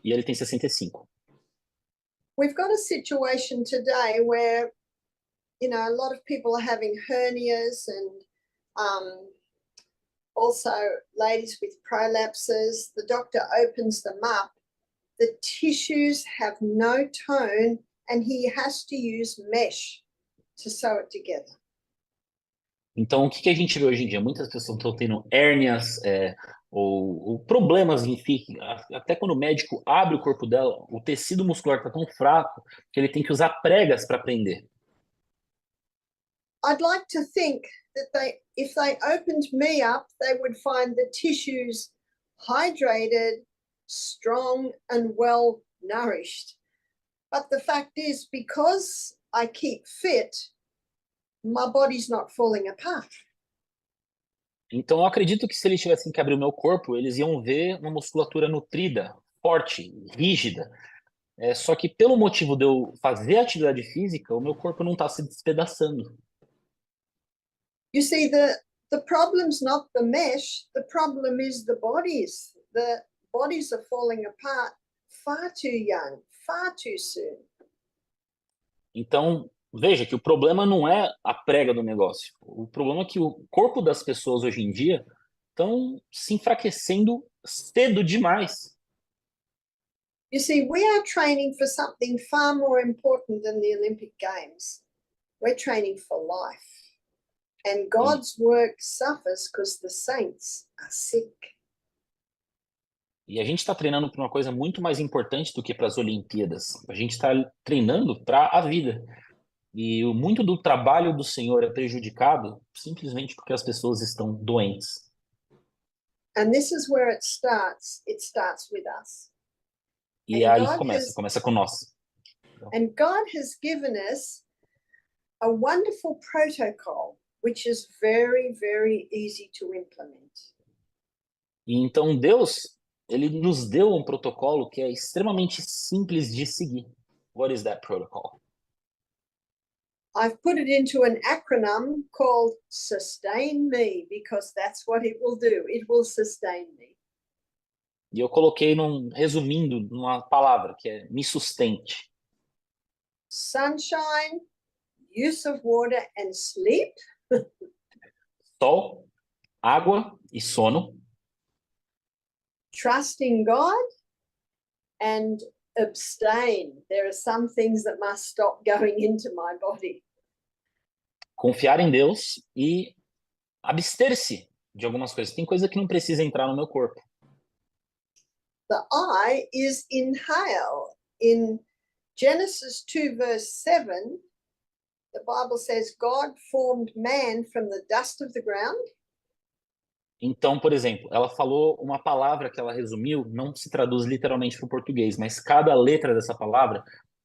e ele tem 65. we've got a situation today where, you know, a lot of people are having hernias and also ladies with prolapses. The doctor opens them up. The tissues have no tone and he has to use mesh to sew it together. Então, o que a gente vê hoje em dia? Muitas pessoas estão tendo hérnias ou problemas, enfim, até quando o médico abre o corpo dela, o tecido muscular está tão fraco que ele tem que usar pregas para prender. I'd like to think that if they opened me up, they would find the tissues hydrated, strong, and well nourished. But the fact is, because I keep fit, my body's not falling apart. Então, eu acredito que se eles tivessem que abrir o meu corpo, eles iam ver uma musculatura nutrida, forte, rígida. Só que pelo motivo de eu fazer atividade física, o meu corpo não está se despedaçando. You see, the problem's not the mesh, the problem is the bodies. The bodies are falling apart far too young, far too soon. Então, veja que o problema não é a prega do negócio. O problema é que o corpo das pessoas hoje em dia estão se enfraquecendo cedo demais. You see, we are training for something far more important than the Olympic Games. We're training for life. And God's work suffers because the saints are sick. E a gente está treinando para uma coisa muito mais importante do que para as Olimpíadas. A gente está treinando para a vida. E muito do trabalho do Senhor é prejudicado simplesmente porque as pessoas estão doentes. And this is where it starts. It starts with us. E aí começa com nós. And God has given us a wonderful protocol, which is very, very easy to implement. E então Deus, ele nos deu um protocolo que é extremamente simples de seguir. What is that protocol? I've put it into an acronym called Sustain Me, because that's what it will do. It will sustain me. E eu coloquei resumindo, numa palavra, que é me sustente. Sunshine, use of water and sleep. Sol, água e sono, trust in God, and abstain. There are some things that must stop going into my body. confiar em Deus e abster-se de algumas coisas. Tem coisa que não precisa entrar no meu corpo. The I is inhale. In Genesis 2 verse 7, the Bible says God formed man from the dust of the ground. Então, por exemplo, ela falou uma palavra que ela resumiu, não se traduz literalmente para o português, mas cada letra dessa palavra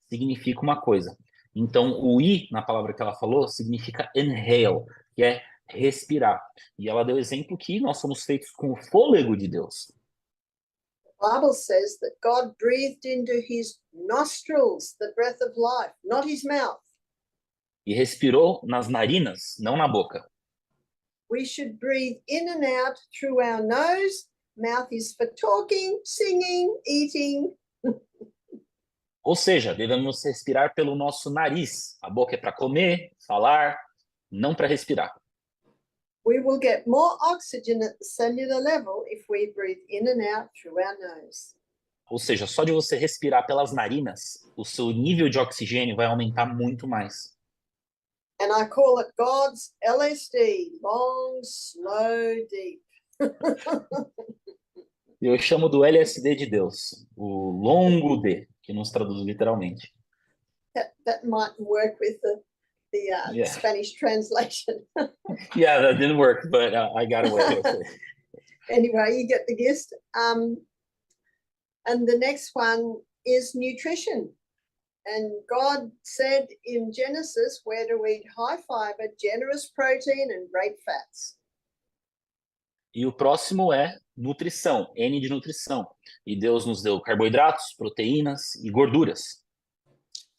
significa uma coisa. Então, o I na palavra que ela falou significa inhale, que é respirar. E ela deu exemplo que nós somos feitos com o fôlego de Deus. The Bible says that God breathed into his nostrils the breath of life, not his mouth. E respirou nas narinas, não na boca. We should breathe in and out through our nose. Mouth is for talking, singing, eating. Ou seja, devemos respirar pelo nosso nariz. A boca é para comer, falar, não para respirar. We will get more oxygen at the cellular level if we breathe in and out through our nose. Ou seja, só de você respirar pelas narinas, o seu nível de oxigênio vai aumentar muito mais. And I call it God's LSD, long, slow, deep. Eu chamo do LSD de Deus, o longo D, que nos traduz literalmente. That might work with the Yeah. Spanish translation. Yeah, that didn't work, but I got away with it. Anyway, you get the gist. And the next one is nutrition. And God said in Genesis, we're to eat high fiber, generous protein, and great fats. E o próximo é nutrição, N de nutrição. E Deus nos deu carboidratos, proteínas e gorduras.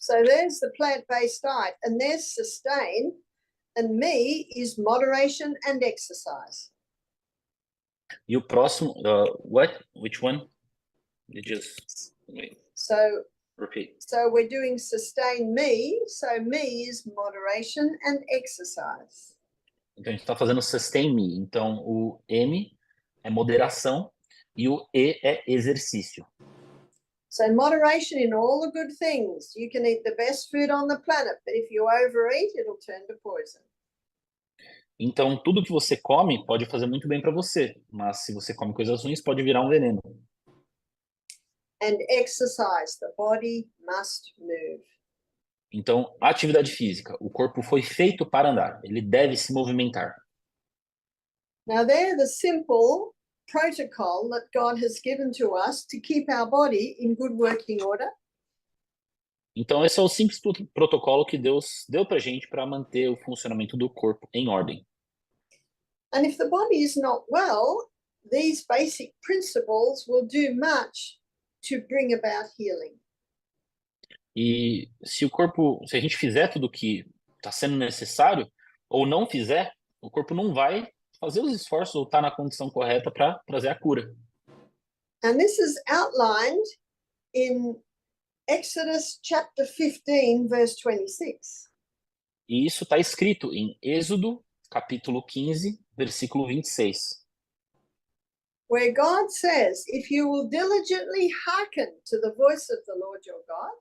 So there's the plant-based diet, and there's sustain, and me is moderation and exercise. E o próximo, what? Which one? You just wait, So repeat. we're doing sustain me. So me is moderation and exercise. Então a gente está fazendo sustain me. Então o M é moderação e o E é exercício. So moderation in all the good things. You can eat the best food on the planet, but if you overeat, it'll turn to poison. Então tudo que você come pode fazer muito bem para você, mas se você come coisas ruins pode virar um veneno. And exercise, the body must move. Então, atividade física. O corpo foi feito para andar. Ele deve se movimentar. Now, they're the simple protocol that God has given to us to keep our body in good working order. Então, esse é o simples protocolo que Deus deu para a gente para manter o funcionamento do corpo em ordem. And if the body is not well, these basic principles will do much to bring about healing. E se a gente fizer tudo o que está sendo necessário, ou não fizer, o corpo não vai fazer os esforços ou estar na condição correta para trazer a cura. And this is outlined in Exodus chapter 15, verse 26. E isso está escrito em Êxodo, capítulo 15, versículo 26. Where God says, if you will diligently hearken to the voice of the Lord your God.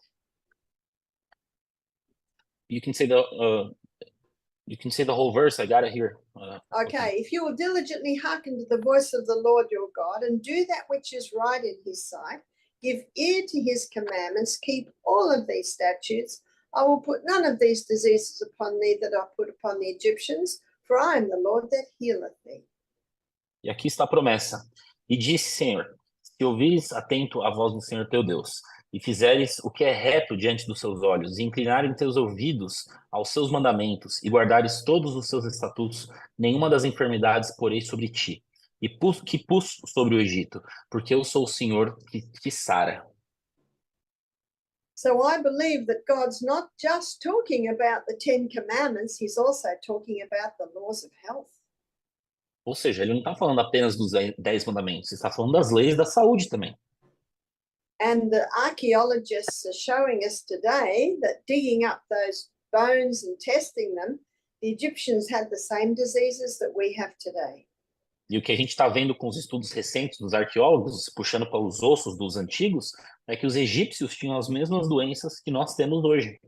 You can say the whole verse. I got it here. Okay, if you will diligently hearken to the voice of the Lord your God and do that which is right in his sight, give ear to his commandments, keep all of these statutes, I will put none of these diseases upon thee that I put upon the Egyptians, for I am the Lord that healeth thee. E aqui está a promessa. E disse, Senhor, se ouvires atento à voz do Senhor teu Deus, e fizeres o que é reto diante dos seus olhos, e inclinarem teus ouvidos aos seus mandamentos, e guardares todos os seus estatutos, nenhuma das enfermidades porei sobre ti, e que pus sobre o Egito, porque eu sou o Senhor que te sara. So I believe that God's not just talking about the 10 commandments, he's also talking about the laws of health. Ou seja, ele não está falando apenas dos 10 mandamentos, ele está falando das leis da saúde também. And the archaeologists are showing us today that digging up those bones and testing them, the Egyptians had the same diseases that we have today. E o que a gente está vendo com os estudos recentes dos arqueólogos, puxando para os ossos dos antigos, é que os egípcios tinham as mesmas doenças que nós temos hoje.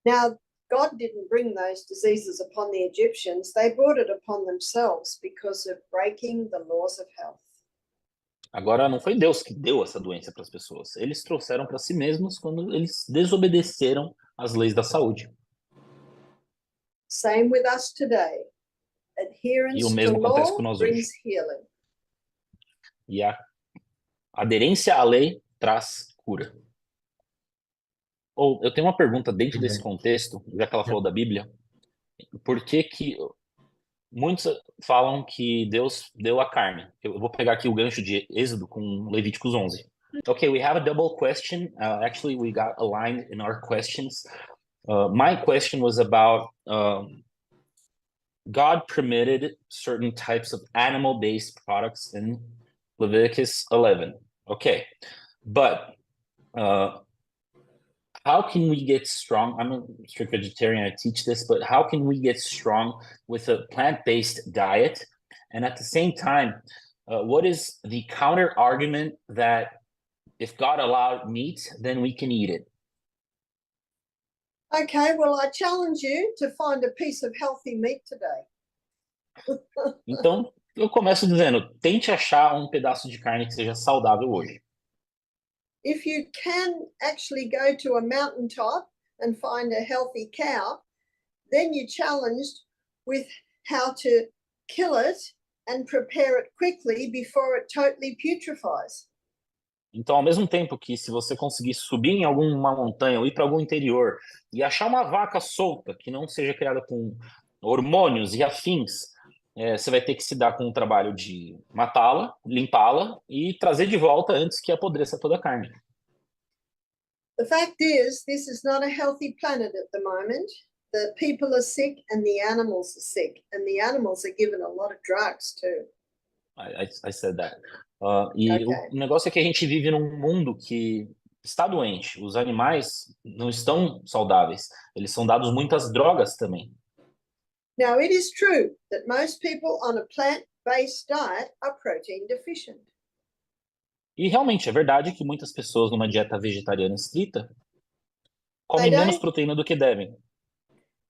Now, God didn't bring those diseases upon the Egyptians, they brought it upon themselves because of breaking the laws of health. Agora, não foi Deus que deu essa doença para as pessoas. Eles trouxeram para si mesmos quando eles desobedeceram às leis da saúde. Same with us today. E o Adherence to mesmo acontece law com nós brings hoje. healing. E a aderência à lei traz cura. Ou eu tenho uma pergunta dentro desse contexto, já que ela falou da Bíblia. Por que que muitos falam que Deus deu a carne? Eu vou pegar aqui o gancho de Êxodo com Levíticos 11. Okay, we have a double question. Actually, we got aligned in our questions. My question was about God permitted certain types of animal-based products in Leviticus 11. Okay, but how can we get strong? I'm a strict vegetarian, I teach this, but how can we get strong with a plant-based diet? And at the same time, what is the counter argument that if God allowed meat, then we can eat it? Okay, well, I challenge you to find a piece of healthy meat today. Então, eu começo dizendo, tente achar um pedaço de carne que seja saudável hoje. If you can actually go to a mountaintop and find a healthy cow, then you're challenged with how to kill it and prepare it quickly before it totally putrefies. Então, ao mesmo tempo que se você conseguir subir em alguma montanha ou ir para algum interior e achar uma vaca solta que não seja criada com hormônios e afins, você vai ter que se dar com o trabalho de matá-la, limpá-la e trazer de volta antes que apodreça toda a carne. The fact is, this is not a healthy planet at the moment. The people are sick and the animals are sick, and the animals are given a lot of drugs too. I said that. Okay. O negócio é que a gente vive num mundo que está doente. Os animais não estão saudáveis. Eles são dados muitas drogas também. Now, it is true that most people on a plant-based diet are protein deficient. E realmente é verdade que muitas pessoas numa dieta vegetariana estrita comem They menos don't- proteína do que devem.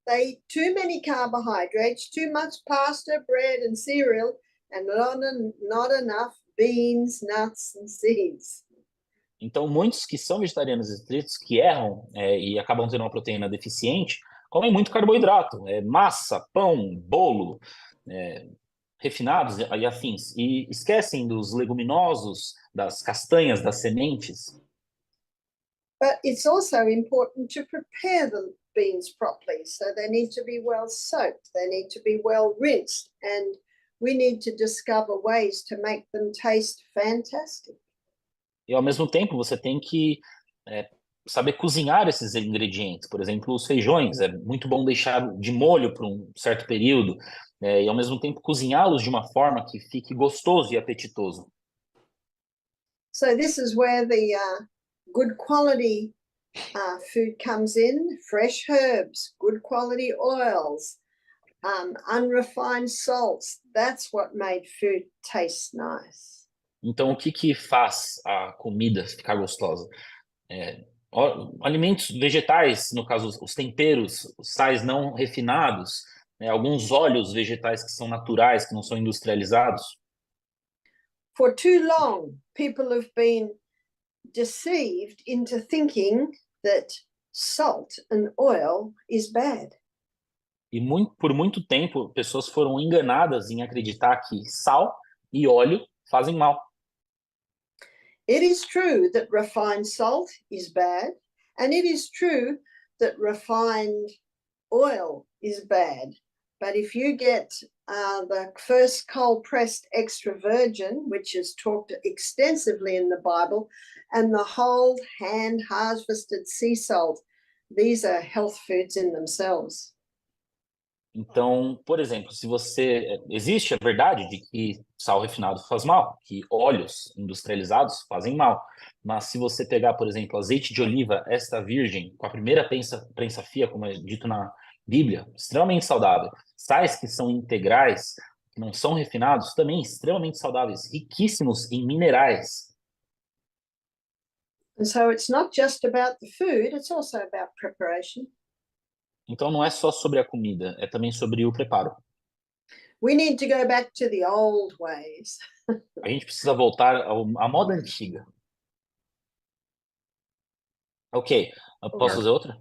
They eat too many carbohydrates, too much pasta, bread, and cereal, and not enough beans, nuts, and seeds. Então, muitos que são vegetarianos estritos, que erram e acabam tendo uma proteína deficiente, comem muito carboidrato, massa, pão, bolo, refinados e afins. E esquecem dos leguminosos, das castanhas, das sementes. But it's also important to prepare the beans properly. So they need to be well soaked, they need to be well rinsed, and we need to discover ways to make them taste fantastic. E, ao mesmo tempo, você tem que saber cozinhar esses ingredientes. Por exemplo, os feijões. É muito bom deixar de molho por um certo período. E, ao mesmo tempo, cozinhá-los de uma forma que fique gostoso e apetitoso. So this is where the good quality food comes in. Fresh herbs, good quality oils, unrefined salts. That's what made food taste nice. Então, o que faz a comida ficar gostosa? Alimentos vegetais, no caso, os temperos, os sais não refinados, alguns óleos vegetais que são naturais, que não são industrializados. For too long, people have been deceived into thinking that salt and oil is bad. E por muito tempo, pessoas foram enganadas em acreditar que sal e óleo fazem mal. It is true that refined salt is bad, and it is true that refined oil is bad. But if you get the first cold-pressed extra virgin, which is talked extensively in the Bible, and the whole hand-harvested sea salt, these are health foods in themselves. Então, por exemplo, existe a verdade de que sal refinado faz mal, que óleos industrializados fazem mal. Mas se você pegar, por exemplo, azeite de oliva extra virgem, com a primeira prensa fia, como é dito na Bíblia, extremamente saudável. Sais que são integrais, que não são refinados, também extremamente saudáveis, riquíssimos em minerais. And so it's not just about the food, it's also about preparation. Então não é só sobre a comida, é também sobre o preparo. We need to go back to the old ways. A gente precisa voltar à moda antiga. Ok, eu posso fazer outra?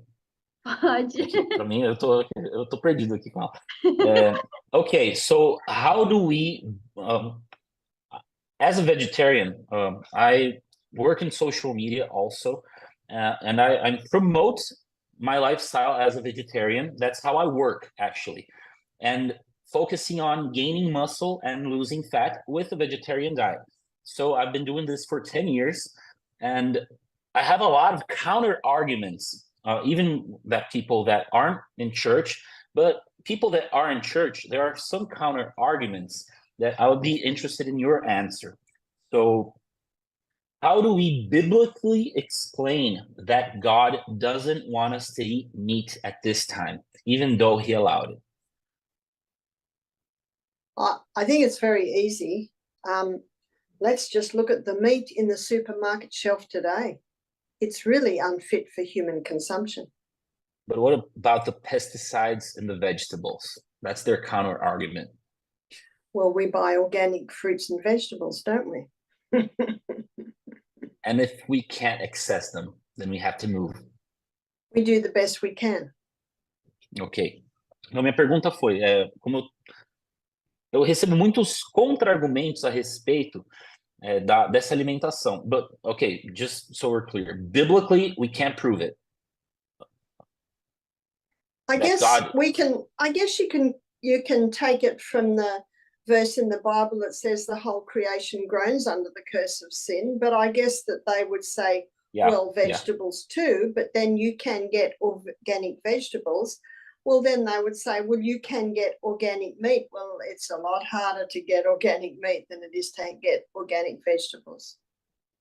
Pode. Para mim, eu tô perdido aqui com ela. Okay, so how do we, as a vegetarian, I work in social media also, and I promote my lifestyle as a vegetarian. That's how I work, actually. And focusing on gaining muscle and losing fat with a vegetarian diet. So I've been doing this for 10 years, and I have a lot of counter arguments, even that people that aren't in church, but people that are in church, there are some counter arguments that I would be interested in your answer. So how do we biblically explain that God doesn't want us to eat meat at this time, even though he allowed it? I think it's very easy. Let's just look at the meat in the supermarket shelf today. It's really unfit for human consumption. But what about the pesticides in the vegetables? That's their counter argument. Well, we buy organic fruits and vegetables, don't we? And if we can't access them, then we have to move. We do the best we can. Ok. Então, minha pergunta foi, como eu recebo muitos contra-argumentos a respeito dessa alimentação. But, okay, just so we're clear, biblically, we can't prove it. I guess you can take it from the verse in the Bible that says the whole creation groans under the curse of sin, but I guess that they would say, well, vegetables too, but then you can get organic vegetables. Well, then they would say, well, you can get organic meat. Well, it's a lot harder to get organic meat than it is to get organic vegetables.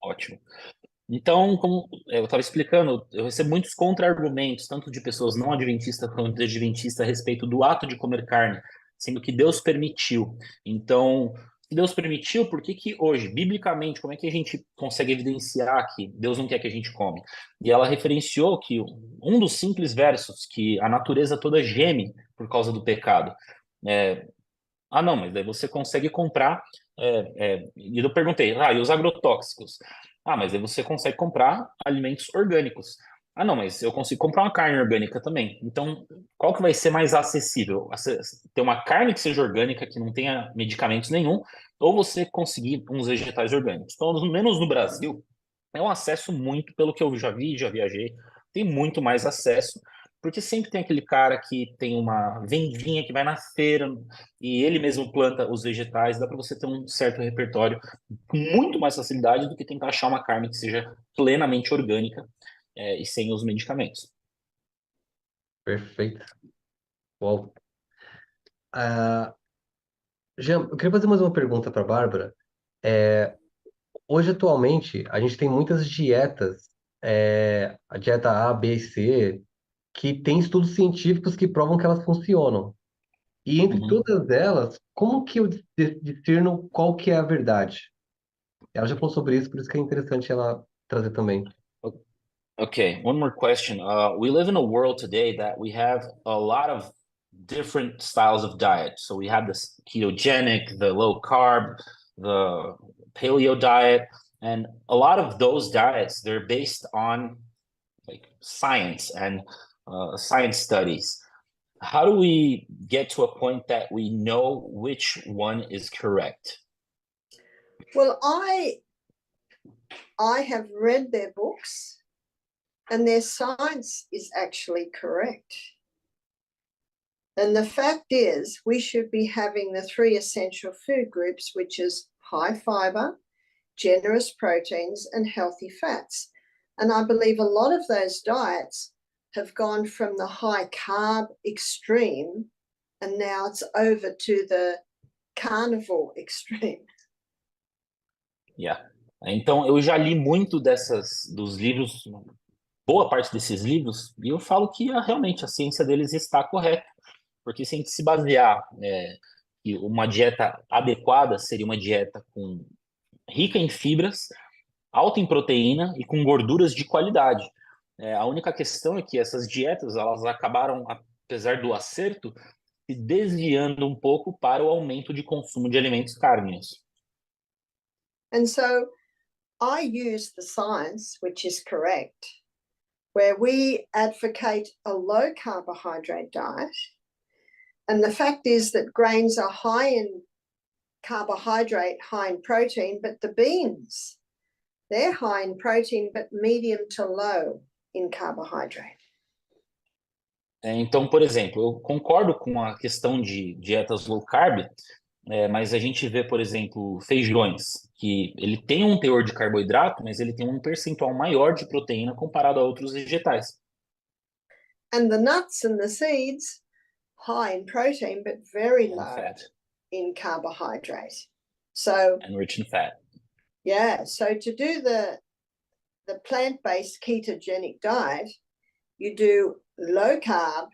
Ótimo. Então, como eu estava explicando, eu recebo muitos contra-argumentos, tanto de pessoas não adventistas quanto de adventistas, a respeito do ato de comer carne, sendo que Deus permitiu. Então, se Deus permitiu, por que hoje, biblicamente, como é que a gente consegue evidenciar que Deus não quer que a gente come? E ela referenciou que um dos simples versos, que a natureza toda geme por causa do pecado. Não, mas daí você consegue comprar... e eu perguntei, e os agrotóxicos? Mas aí você consegue comprar alimentos orgânicos. Não, mas eu consigo comprar uma carne orgânica também. Então, qual que vai ser mais acessível? Ter uma carne que seja orgânica, que não tenha medicamentos nenhum, ou você conseguir uns vegetais orgânicos? Pelo menos no Brasil, é um acesso muito, pelo que eu já vi, já viajei, tem muito mais acesso, porque sempre tem aquele cara que tem uma vendinha que vai na feira e ele mesmo planta os vegetais, dá para você ter um certo repertório com muito mais facilidade do que tentar achar uma carne que seja plenamente orgânica e sem os medicamentos. Perfeito. Uau. Jean, eu queria fazer mais uma pergunta para a Bárbara. Hoje, atualmente, a gente tem muitas dietas, a dieta A, B e C, que tem estudos científicos que provam que elas funcionam. E entre todas elas, como que eu discerno qual que é a verdade? Ela já falou sobre isso, por isso que é interessante ela trazer também. Okay, one more question. We live in a world today that we have a lot of different styles of diet. So we have this ketogenic, the low carb, the paleo diet, and a lot of those diets, they're based on like science and science studies. How do we get to a point that we know which one is correct? Well, I have read their books, and their science is actually correct. And the fact is, we should be having the 3 essential food groups, which is high fiber, generous proteins, and healthy fats. And I believe a lot of those diets have gone from the high carb extreme, and now it's over to the carnivore extreme. Yeah. Então, eu já li muito dos livros boa parte desses livros, e eu falo que realmente a ciência deles está correta, porque se a gente se basear que uma dieta adequada seria uma dieta rica em fibras, alta em proteína e com gorduras de qualidade. A única questão é que essas dietas elas acabaram, apesar do acerto, se desviando um pouco para o aumento de consumo de alimentos cárneos. And so I use the science, which is correct, where we advocate a low carbohydrate diet. And the fact is that grains are high in carbohydrate, high in protein, but the beans, they're high in protein, but medium to low in carbohydrate. Então, por exemplo, eu concordo com a questão de dietas low carb, mas a gente vê, por exemplo, feijões, que ele tem um teor de carboidrato, mas ele tem um percentual maior de proteína comparado a outros vegetais. And the nuts and the seeds, high in protein, but very And low fat. in carbohydrate. So, And rich in fat. yeah, so to do the plant-based ketogenic diet, you do low carb,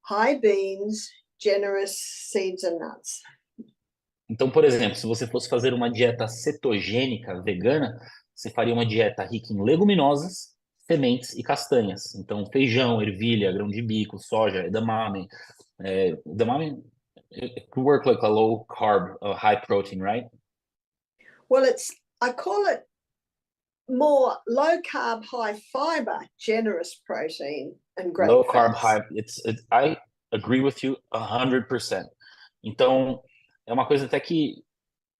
high beans, generous seeds and nuts. Então, por exemplo, se você fosse fazer uma dieta cetogênica vegana, você faria uma dieta rica em leguminosas, sementes e castanhas. Então, feijão, ervilha, grão de bico, soja, edamame. Edamame it could work like a low carb, high protein, right? Well, I call it more low carb, high fiber, generous protein and great Low carb, fats. high. I agree with you 100%. Então, é uma coisa até que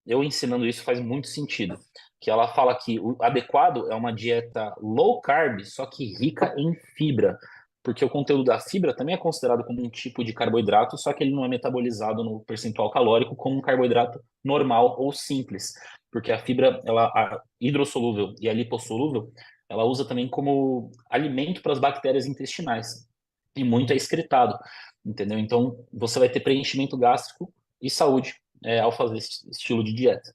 eu ensinando isso faz muito sentido. Que ela fala que o adequado é uma dieta low carb, só que rica em fibra. Porque o conteúdo da fibra também é considerado como um tipo de carboidrato, só que ele não é metabolizado no percentual calórico como um carboidrato normal ou simples. Porque a fibra, a hidrossolúvel e a lipossolúvel, ela usa também como alimento para as bactérias intestinais. E muito é excretado, entendeu? Então, você vai ter preenchimento gástrico e saúde ao fazer esse estilo de dieta.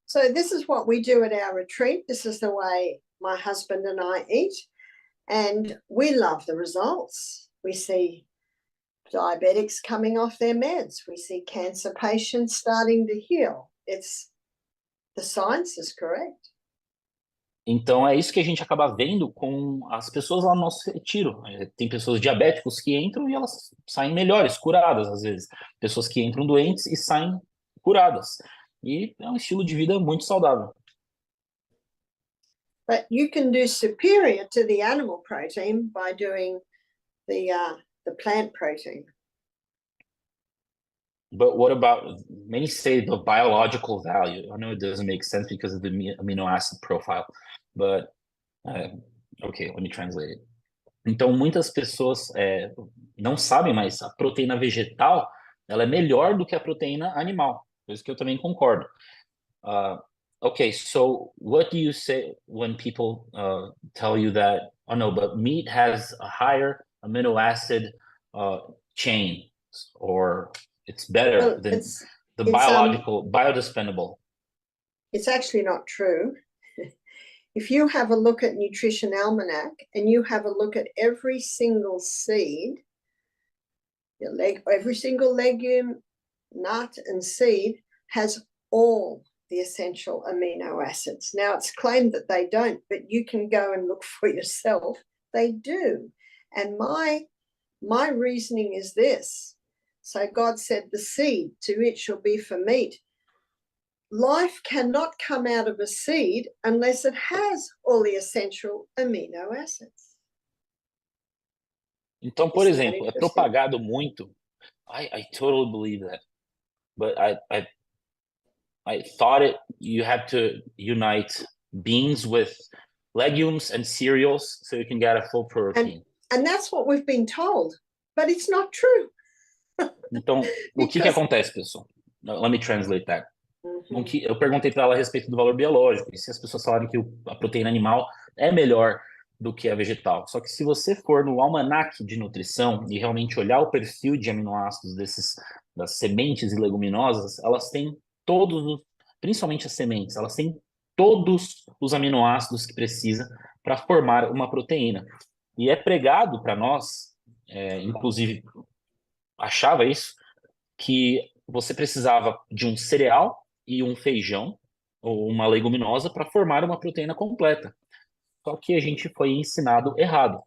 So this is what we do at our retreat. This is the way my husband and I eat. And we love the results. We see diabetics coming off their meds. We see cancer patients starting to heal. The science is correct. Então, é isso que a gente acaba vendo com as pessoas lá no nosso retiro. Tem pessoas diabéticos que entram e elas saem melhores, curadas, às vezes. Pessoas que entram doentes e saem curadas. E é um estilo de vida muito saudável. But you can do superior to the animal protein by doing the plant protein. But what about, many say the biological value. I know it doesn't make sense because of the amino acid profile, but okay, let me translate it. Então, muitas pessoas não sabem, mas a proteína vegetal ela é melhor do que a proteína animal. Por isso que eu também concordo. Okay, so what do you say when people tell you that, oh no, but meat has a higher amino acid chain, or it's better than the biological, biodispendable? It's actually not true. If you have a look at Nutrition Almanac and you have a look at every single seed, every single legume, nut and seed has all the essential amino acids. Now it's claimed that they don't, but you can go and look for yourself. They do. And my reasoning is this. So God said, the seed to it shall be for meat. Life cannot come out of a seed unless it has all the essential amino acids. Então, por exemplo, é propagado muito. I totally believe that. But I thought you had to unite beans with legumes and cereals so you can get a full protein. And that's what we've been told, but it's not true. Então, o que acontece, pessoal? Let me translate that. Eu perguntei para ela a respeito do valor biológico, e se as pessoas falarem que a proteína animal é melhor do que a vegetal. Só que se você for no almanaque de nutrição e realmente olhar o perfil de aminoácidos das sementes e leguminosas, elas têm todos, principalmente as sementes, elas têm todos os aminoácidos que precisa para formar uma proteína. E é pregado para nós, inclusive achava isso, que você precisava de um cereal e um feijão, ou uma leguminosa, para formar uma proteína completa. Só que a gente foi ensinado errado.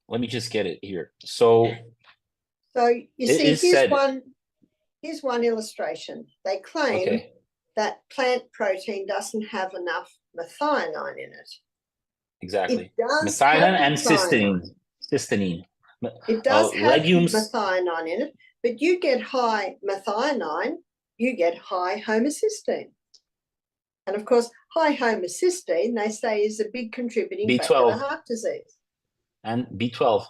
Let me just get it here. So you it see, is said, here's one illustration. They claim okay, that plant protein doesn't have enough methionine in it. exactly. It does Methionine have and cysteine. It does have Legumes. methionine in it, but you get high methionine, you get high homocysteine. And of course, high homocysteine, they say, is a big contributing factor B12. to heart disease. And B12,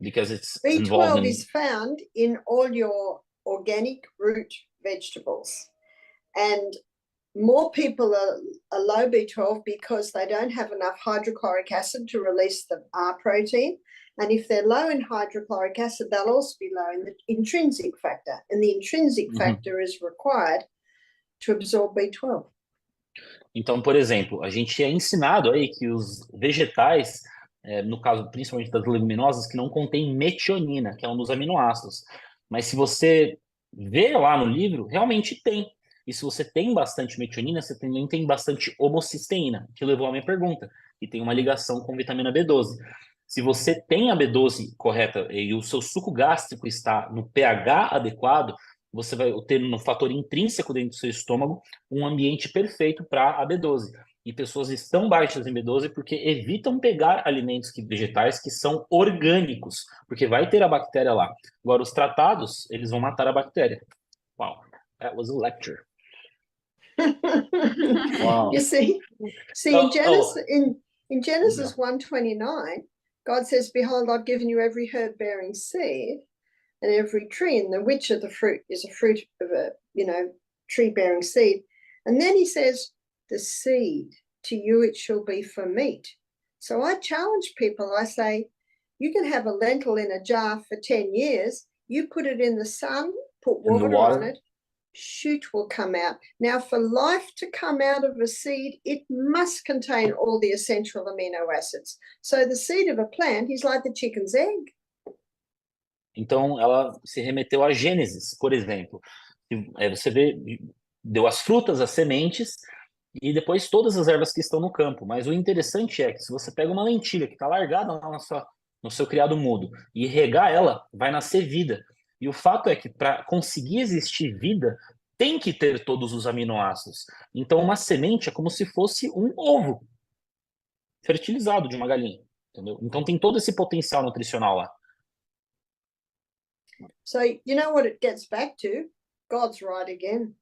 because it's involved B12 in... is found in all your organic root vegetables. And more people are low B12 because they don't have enough hydrochloric acid to release the R protein. And if they're low in hydrochloric acid, they'll also be low in the intrinsic factor. And the intrinsic factor is required to absorb B12. Então, por exemplo, a gente é ensinado aí que os vegetais, no caso principalmente das leguminosas, que não contém metionina, que é um dos aminoácidos. Mas se você vê lá no livro, realmente tem. E se você tem bastante metionina, você também tem bastante homocisteína, que levou à minha pergunta, e tem uma ligação com vitamina B12. Se você tem a B12 correta e o seu suco gástrico está no pH adequado, você vai ter no fator intrínseco dentro do seu estômago um ambiente perfeito para a B12. E pessoas estão baixas em B12 porque evitam pegar alimentos vegetais que são orgânicos, porque vai ter a bactéria lá. Agora, os tratados, eles vão matar a bactéria. Wow, that was a lecture. Wow. You see in Genesis 1:29, God says, "Behold, I've given you every herb bearing seed, and every tree, and the which of the fruit is a fruit of a tree bearing seed." And then he says, "The seed, to you it shall be for meat." So I challenge people. I say, you can have a lentil in a jar for 10 years. You put it in the sun, put water on it, shoot will come out. Now, for life to come out of a seed, it must contain all the essential amino acids. So the seed of a plant is like the chicken's egg. Então, ela se remeteu a Gênesis, por exemplo. Você vê, deu as frutas, as sementes, e depois todas as ervas que estão no campo. Mas o interessante é que se você pega uma lentilha que está largada lá no seu criado mudo e regar ela, vai nascer vida. E o fato é que para conseguir existir vida, tem que ter todos os aminoácidos. Então, uma semente é como se fosse um ovo fertilizado de uma galinha. Entendeu? Então, tem todo esse potencial nutricional lá. So, you know what it gets back to? God's right again.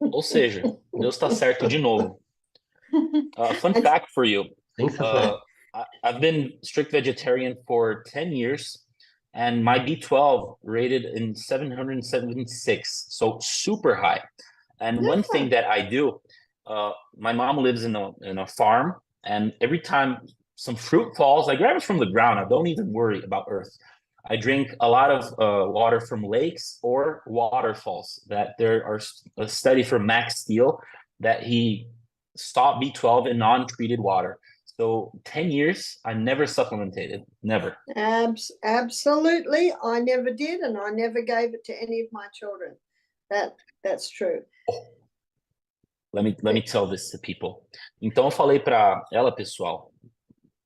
Ou seja, Deus está certo de novo. Fun fact for you. I've been strict vegetarian for 10 years, and my B12 rated in 776, so super high. And one thing that I do, my mom lives in a farm, and every time some fruit falls, I grab it from the ground. I don't even worry about earth. I drink a lot of water from lakes or waterfalls. That there are a study from Max Steele that he stopped B12 in non-treated water. So 10 years, I never supplemented, never. Absolutely, I never did, and I never gave it to any of my children. That's true. Let me tell this to people. Então eu falei para ela, pessoal,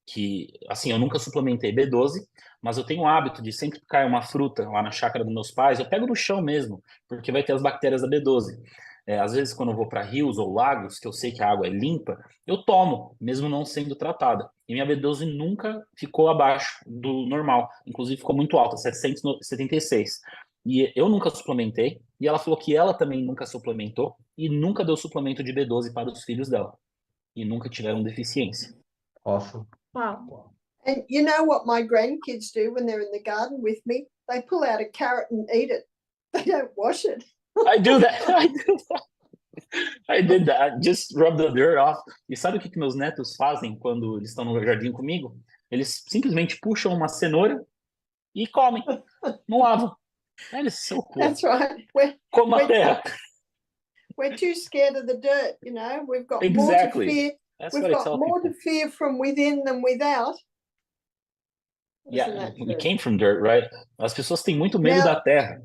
que assim, eu nunca suplementei B12, mas eu tenho o hábito de sempre que cai uma fruta lá na chácara dos meus pais, eu pego no chão mesmo, porque vai ter as bactérias da B12. Às vezes, quando eu vou para rios ou lagos, que eu sei que a água é limpa, eu tomo, mesmo não sendo tratada. E minha B12 nunca ficou abaixo do normal. Inclusive, ficou muito alta, 776. E eu nunca suplementei. E ela falou que ela também nunca suplementou e nunca deu suplemento de B12 para os filhos dela. E nunca tiveram deficiência. Awesome. Wow. And you know what my grandkids do when they're in the garden with me? They pull out a carrot and eat it. They don't wash it. I do that. I did that. Just rub the dirt off. E sabe o que meus netos fazem quando eles estão no jardim comigo? Eles simplesmente puxam uma cenoura e comem. Não lavam. That is so cool. That's right. Como a terra. We're too scared of the dirt, you know. We've got Exactly. more to fear. That's We've what I got tell more people. to fear from within than without. Isn't Yeah, that we true? came from dirt, right? As pessoas têm muito medo Now- da terra.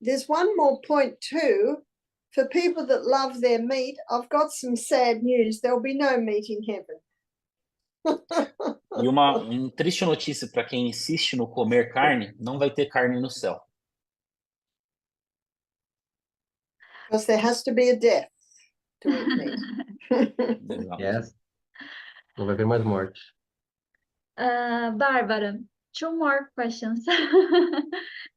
There's one more point too. For people that love their meat, I've got some sad news. There'll be no meat in heaven. E uma triste notícia para quem insiste no comer carne, não vai ter carne no céu. Because there has to be a death to eat meat. Exato. Yes. Não vai haver mais morte. Bárbara, 2 more questions.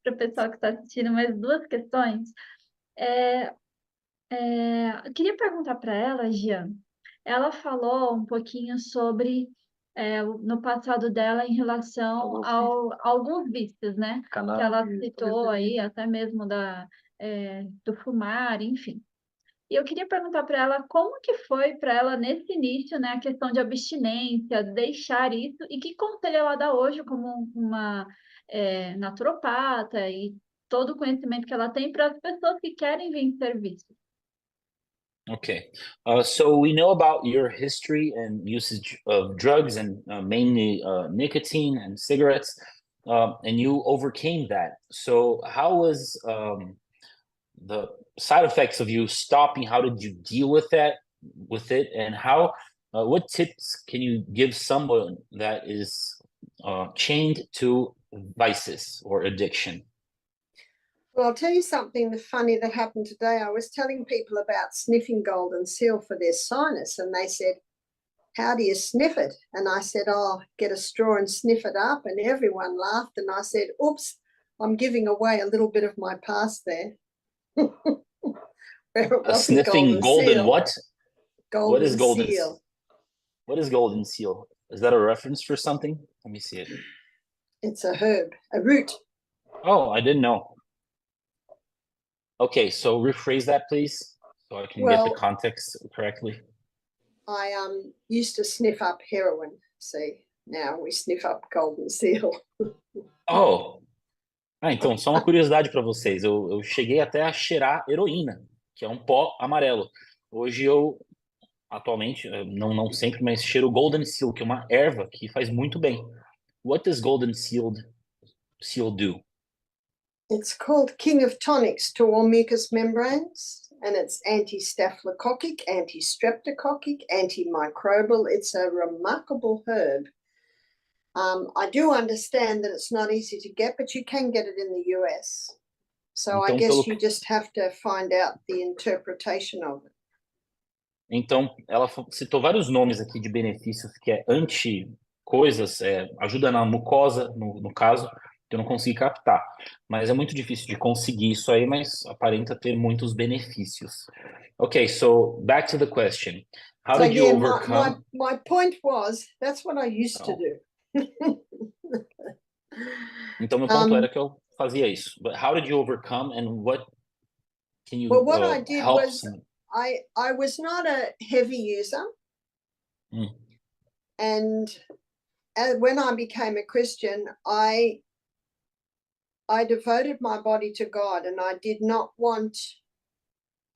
Para o pessoal que está assistindo, mais 2 questões. Eu queria perguntar para ela, Jean. Ela falou um pouquinho sobre no passado dela em relação a alguns vícios, né? Que ela citou aí, até mesmo do fumar, enfim. E eu queria perguntar para ela como que foi para ela nesse início, né, a questão de abstinência, deixar isso, e que conselho ela dá hoje como uma naturopata e todo o conhecimento que ela tem para as pessoas que querem vencer vícios. Okay. So we know about your history and usage of drugs and mainly nicotine and cigarettes, and you overcame that. So how was the side effects of you stopping? How did you deal with it, and how? What tips can you give someone that is chained to vices or addiction? Well, I'll tell you something funny that happened today. I was telling people about sniffing golden seal for their sinus, and they said, "How do you sniff it?" And I said, "Oh, get a straw and sniff it up." And everyone laughed, and I said, "Oops, I'm giving away a little bit of my past there." Where it wasn't Sniffing golden seal. what? Golden What is golden seal. What is golden seal? Is that a reference for something? Let me see it. It's a herb, a root. Oh, I didn't know. Okay, so rephrase that, please, so I can get the Well- context correctly. I used to sniff up heroin. See, now we sniff up golden seal. Oh, então, só uma curiosidade para vocês. Eu cheguei até a cheirar heroína, que é um pó amarelo. Hoje atualmente, não sempre, mas cheiro golden seal, que é uma erva que faz muito bem. What does golden seal do? It's called King of Tonics to all mucous membranes, and it's anti-staphylococcic, anti-streptococcic, antimicrobial. It's a remarkable herb. I do understand that it's not easy to get, but you can get it in the US. So I Então, guess you just have to find out the interpretation of it. Então, ela citou vários nomes aqui de benefícios, que é anti-coisas, ajuda na mucosa, no caso, que eu não consegui captar. Mas é muito difícil de conseguir isso aí, mas aparenta ter muitos benefícios. Okay, so back to the question. How So did you yeah, overcome? my point was, that's what I used to Oh. do. Então, meu ponto era que eu fazia isso. But how did you overcome, and what can you Well, what I did help was some- I was not a heavy user. Mm. And when I became a Christian, I devoted my body to God, and I did not want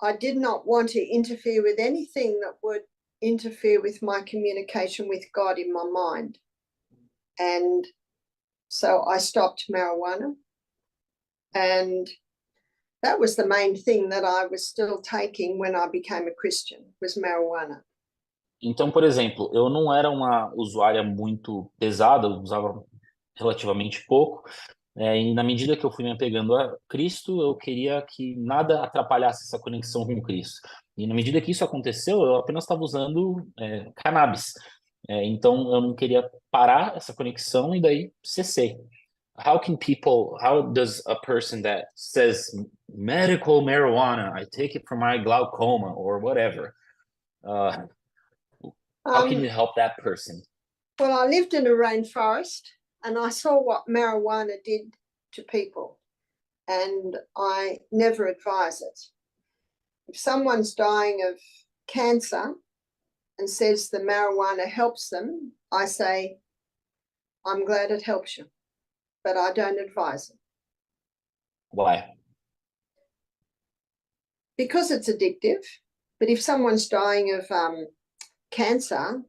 to interfere with anything that would interfere with my communication with God in my mind. And so I stopped marijuana, and that was the main thing that I was still taking when I became a Christian, was marijuana. Então, por exemplo, eu não era uma usuária muito pesada, eu usava relativamente pouco, e na medida que eu fui me apegando a Cristo, eu queria que nada atrapalhasse essa conexão com Cristo. E na medida que isso aconteceu, eu apenas estava usando cannabis. Então, eu não queria parar essa conexão e daí cessei. How does a person that says medical marijuana, I take it for my glaucoma or whatever, how can you help that person? Well, I lived in a rainforest, and I saw what marijuana did to people, and I never advise it. If someone's dying of cancer and says the marijuana helps them, I say, I'm glad it helps you, but I don't advise it. Why? Because it's addictive. But if someone's dying of cancer,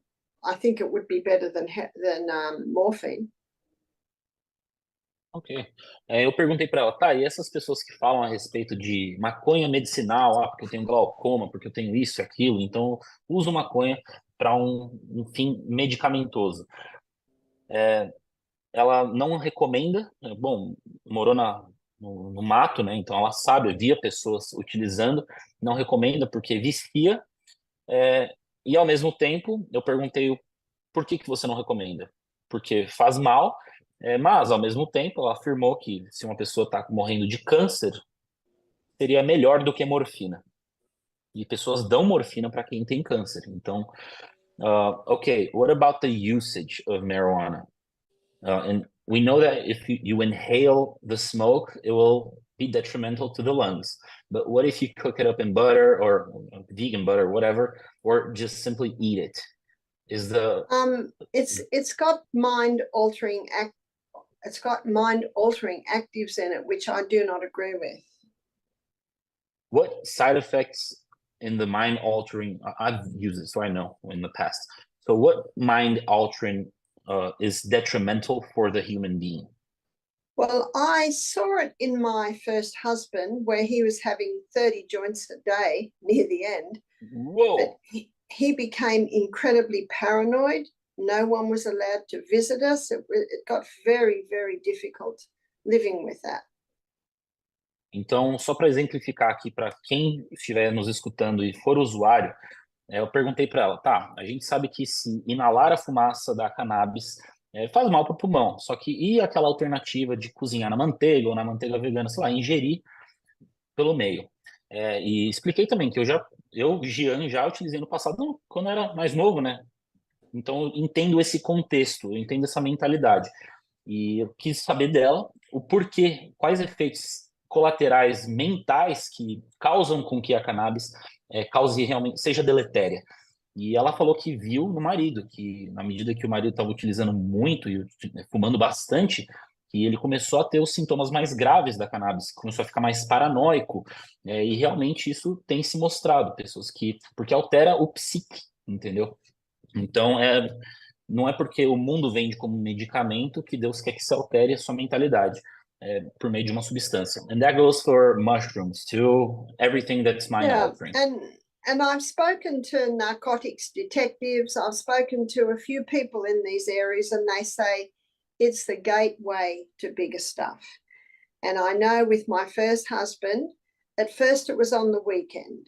I think it would be better than morphine. Ok. Eu perguntei para ela, tá, e essas pessoas que falam a respeito de maconha medicinal, porque eu tenho glaucoma, porque eu tenho isso e aquilo, então eu uso maconha para um fim medicamentoso. Ela não recomenda, bom, morou no mato, né? Então ela sabe, via pessoas utilizando, não recomenda porque vicia, e ao mesmo tempo eu perguntei por que você não recomenda? Porque faz mal, mas ao mesmo tempo ela afirmou que se uma pessoa está morrendo de câncer, seria melhor do que morfina. E pessoas dão morfina para quem tem câncer. Então, okay, what about the usage of marijuana? And we know that if you inhale the smoke, it will be detrimental to the lungs. But what if you cook it up in butter or vegan butter, whatever, or just simply eat it? Is the it's got mind altering actives in it, which I do not agree with. what side effects in the mind altering? I've used it, so I know in the past. So what mind altering is detrimental for the human being? Well, I saw it in my first husband where he was having 30 joints a day near the end. Whoa. But he became incredibly paranoid. No one was allowed to visit us. It got very, very difficult living with that. Então, só para exemplificar aqui para quem estiver nos escutando e for usuário, eu perguntei para ela, tá, a gente sabe que se inalar a fumaça da cannabis faz mal para o pulmão, só que e aquela alternativa de cozinhar na manteiga ou na manteiga vegana, sei lá, ingerir pelo meio. E expliquei também que eu, Gian, já utilizei no passado, quando eu era mais novo, né? Então, eu entendo esse contexto, eu entendo essa mentalidade. E eu quis saber dela o porquê, quais efeitos colaterais mentais que causam com que a cannabis cause realmente, seja deletéria. E ela falou que viu no marido, que na medida que o marido estava utilizando muito e fumando bastante, que ele começou a ter os sintomas mais graves da cannabis, começou a ficar mais paranoico, e realmente isso tem se mostrado, pessoas que, porque altera o psique, entendeu? Então, não é porque o mundo vende como medicamento que Deus quer que se altere a sua mentalidade por meio de uma substância. And that goes for mushrooms, to everything that's mind altering. And I've spoken to narcotics detectives. I've spoken to a few people in these areas, and they say it's the gateway to bigger stuff. And I know with my first husband, at first it was on the weekend.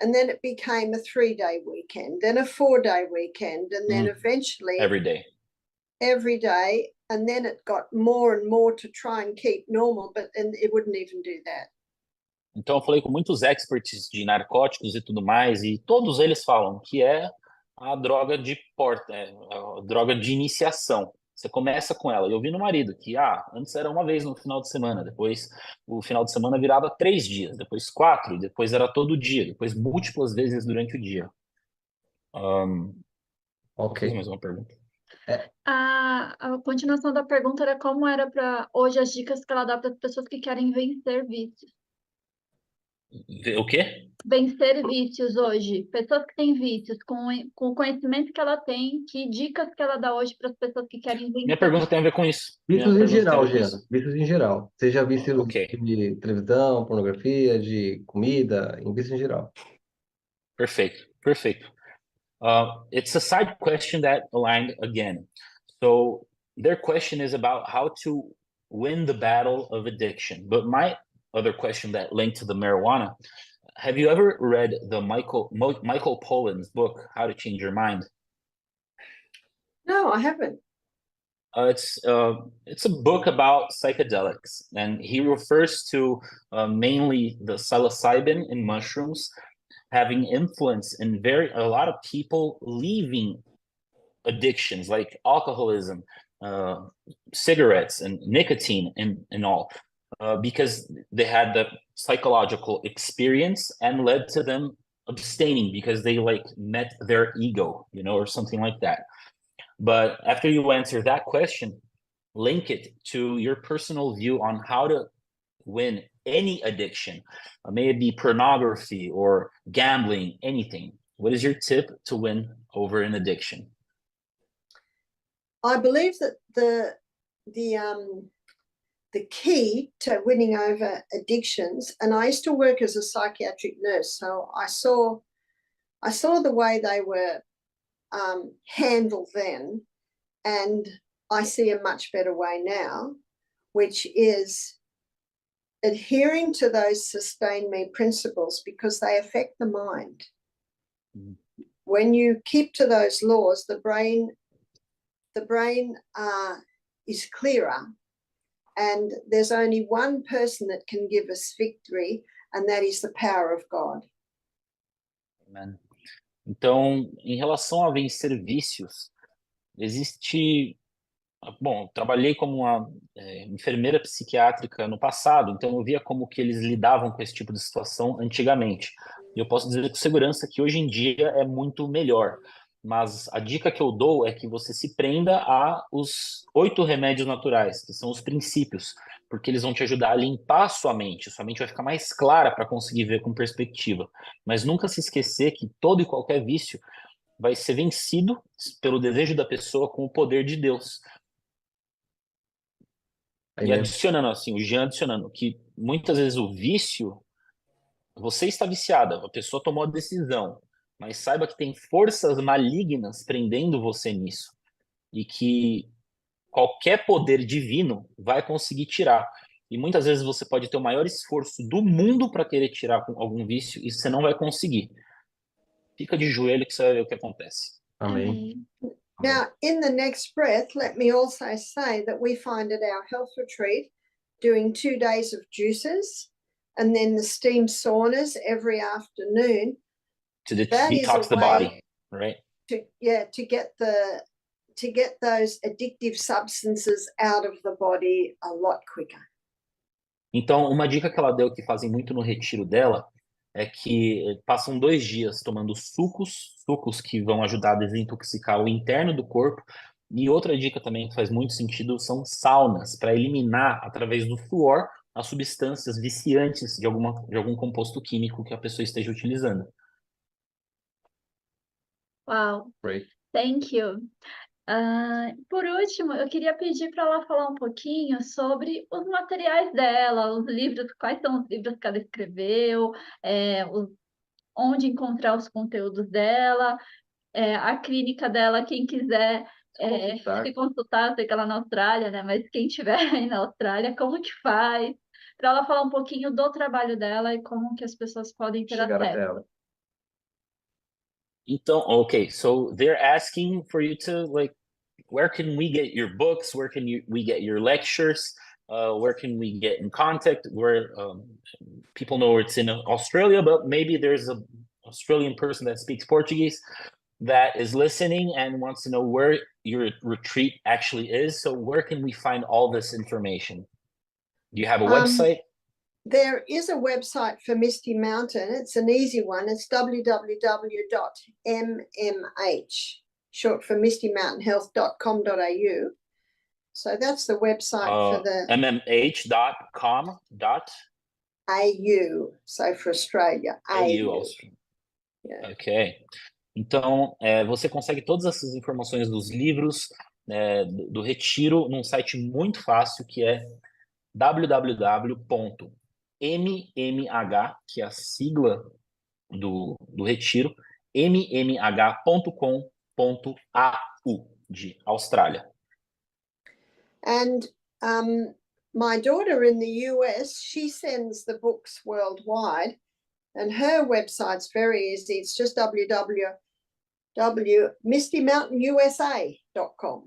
And then it became a 3-day weekend, then a 4-day weekend, and then eventually every day. And then it got more and more to try and keep normal, but it wouldn't even do that. Então eu falei com muitos experts de narcóticos e tudo mais, e todos eles falam que é a droga de porta, a droga de iniciação. Você começa com ela. Eu vi no marido que antes era uma vez no final de semana, depois o final de semana virava 3 dias, depois 4, depois era todo dia, depois múltiplas vezes durante o dia. Vou fazer mais uma pergunta. A continuação da pergunta era como era para hoje as dicas que ela dá para as pessoas que querem vencer vícios. O quê? Vencer vícios hoje. Pessoas que têm vícios, com o conhecimento que ela tem, que dicas que ela dá hoje para as pessoas que querem vencer. Minha pergunta tem a ver com isso. Vícios em geral, Giana. Vícios em geral. Seja vícios de televisão, pornografia, de comida, em vícios em geral. Perfeito, perfeito. It's a side question that aligned again. So their question is about how to win the battle of addiction. But my other question that linked to the marijuana, have you ever read the Michael Pollan's book, How to Change Your Mind? No, I haven't. It's a book about psychedelics, and he refers to mainly the psilocybin in mushrooms having influence in a lot of people leaving addictions like alcoholism, cigarettes, and nicotine, and all, because they had the psychological experience and led to them abstaining because they met their ego, or something like that. But after you answer that question, link it to your personal view on how to win any addiction, may it be pornography or gambling, anything. What is your tip to win over an addiction? I believe that the key to winning over addictions, and I used to work as a psychiatric nurse, so I saw the way they were handled then, and I see a much better way now, which is adhering to those sustain me principles, because they affect the mind. Mm. When you keep to those laws, the brain is clearer, and there's only one person that can give us victory, and that is the power of God. Amen. Então, em relação a vencer vícios, existe... Bom, eu trabalhei como uma enfermeira psiquiátrica no passado, então eu via como que eles lidavam com esse tipo de situação antigamente. E eu posso dizer com segurança que hoje em dia é muito melhor. Mas a dica que eu dou é que você se prenda aos 8 remédios naturais, que são os princípios, porque eles vão te ajudar a limpar a sua mente vai ficar mais clara para conseguir ver com perspectiva. Mas nunca se esquecer que todo e qualquer vício vai ser vencido pelo desejo da pessoa com o poder de Deus. E adicionando assim, o Jean adicionando, que muitas vezes o vício, você está viciada, a pessoa tomou a decisão, mas saiba que tem forças malignas prendendo você nisso. E que qualquer poder divino vai conseguir tirar. E muitas vezes você pode ter o maior esforço do mundo para querer tirar algum vício e você não vai conseguir. Fica de joelho que você vai ver o que acontece. Amém. Now, in the next breath, let me also say that we find at our health retreat doing 2 days of juices and then the steam saunas every afternoon. To That is detox a the way body, right? to get those addictive substances out of the body a lot quicker. Então, uma dica que ela deu que fazem muito no retiro dela é que passam 2 dias tomando sucos que vão ajudar a desintoxicar o interno do corpo. E outra dica também que faz muito sentido são saunas, para eliminar, através do suor, as substâncias viciantes de algum composto químico que a pessoa esteja utilizando. Wow, Great. thank you. Por último, eu queria pedir para ela falar um pouquinho sobre os materiais dela, os livros, quais são os livros que ela escreveu, onde encontrar os conteúdos dela, a clínica dela, quem quiser se consultar, sei que ela é na Austrália, né? Mas quem estiver aí na Austrália, como que faz? Para ela falar um pouquinho do trabalho dela e como que as pessoas podem ter Chegar até acesso. ela. Então, okay, so they're asking for you to, like, where can we get your books? Where can we get your lectures? Where can we get in contact? Where people know it's in Australia, but maybe there's an Australian person that speaks Portuguese that is listening and wants to know where your retreat actually is. So where can we find all this information? Do you have a website? There is a website for Misty Mountain. It's an easy one. It's www.mmh, short for mistymountainhealth.com.au. So that's the website for the mmh.com. AU, so for Australia. AU, Australia. Yeah. Ok. Então, você consegue todas essas informações dos livros, do retiro, num site muito fácil, que é www.mmh, que é a sigla do retiro, mmh.com.au, de Austrália. And my daughter in the US, she sends the books worldwide, and her website's very easy. It's just www.mistymountainusa.com.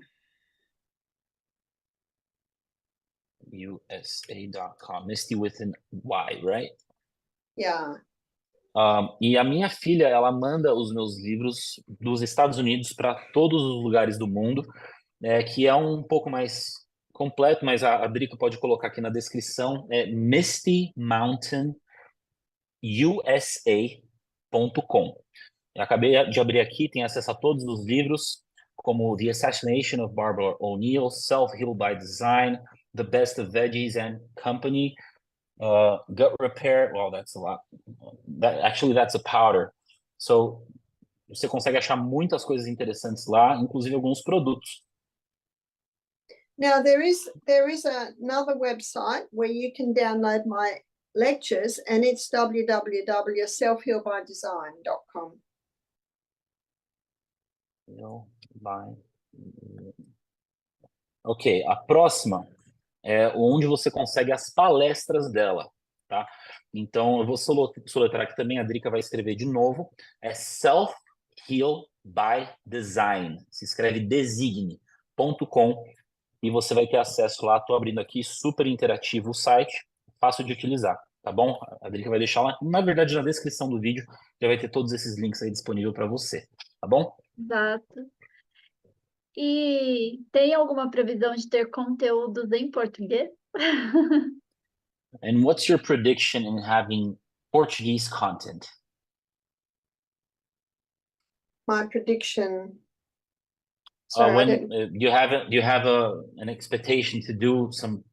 USA.com, Misty with an Y, right? Yeah. E a minha filha, ela manda os meus livros dos Estados Unidos para todos os lugares do mundo, que é um pouco mais completo, mas a Drica pode colocar aqui na descrição, mistymountainUSA.com. Eu acabei de abrir aqui, tem acesso a todos os livros, como The Assassination of Barbara O'Neill, Self-Heal by Design, The Best of Veggies and Company, Gut Repair. Well, that's a lot. That's a powder. So você consegue achar muitas coisas interessantes lá, inclusive alguns produtos. Now there is another website where you can download my lectures, and it's www.selfhealbydesign.com. Ok, a próxima é onde você consegue as palestras dela, tá? Então, eu vou soletrar aqui também, a Drica vai escrever de novo, é Self Heal by Design, se escreve designe.com, e você vai ter acesso lá. Estou abrindo aqui, super interativo o site, fácil de utilizar, tá bom? A Drica vai deixar lá, na verdade, na descrição do vídeo, já vai ter todos esses links aí disponíveis para você, tá bom? Exato. E tem alguma previsão de ter conteúdos em português? And what's your prediction in having Portuguese content? My prediction. Sorry, I When don't- you have an expectation to do some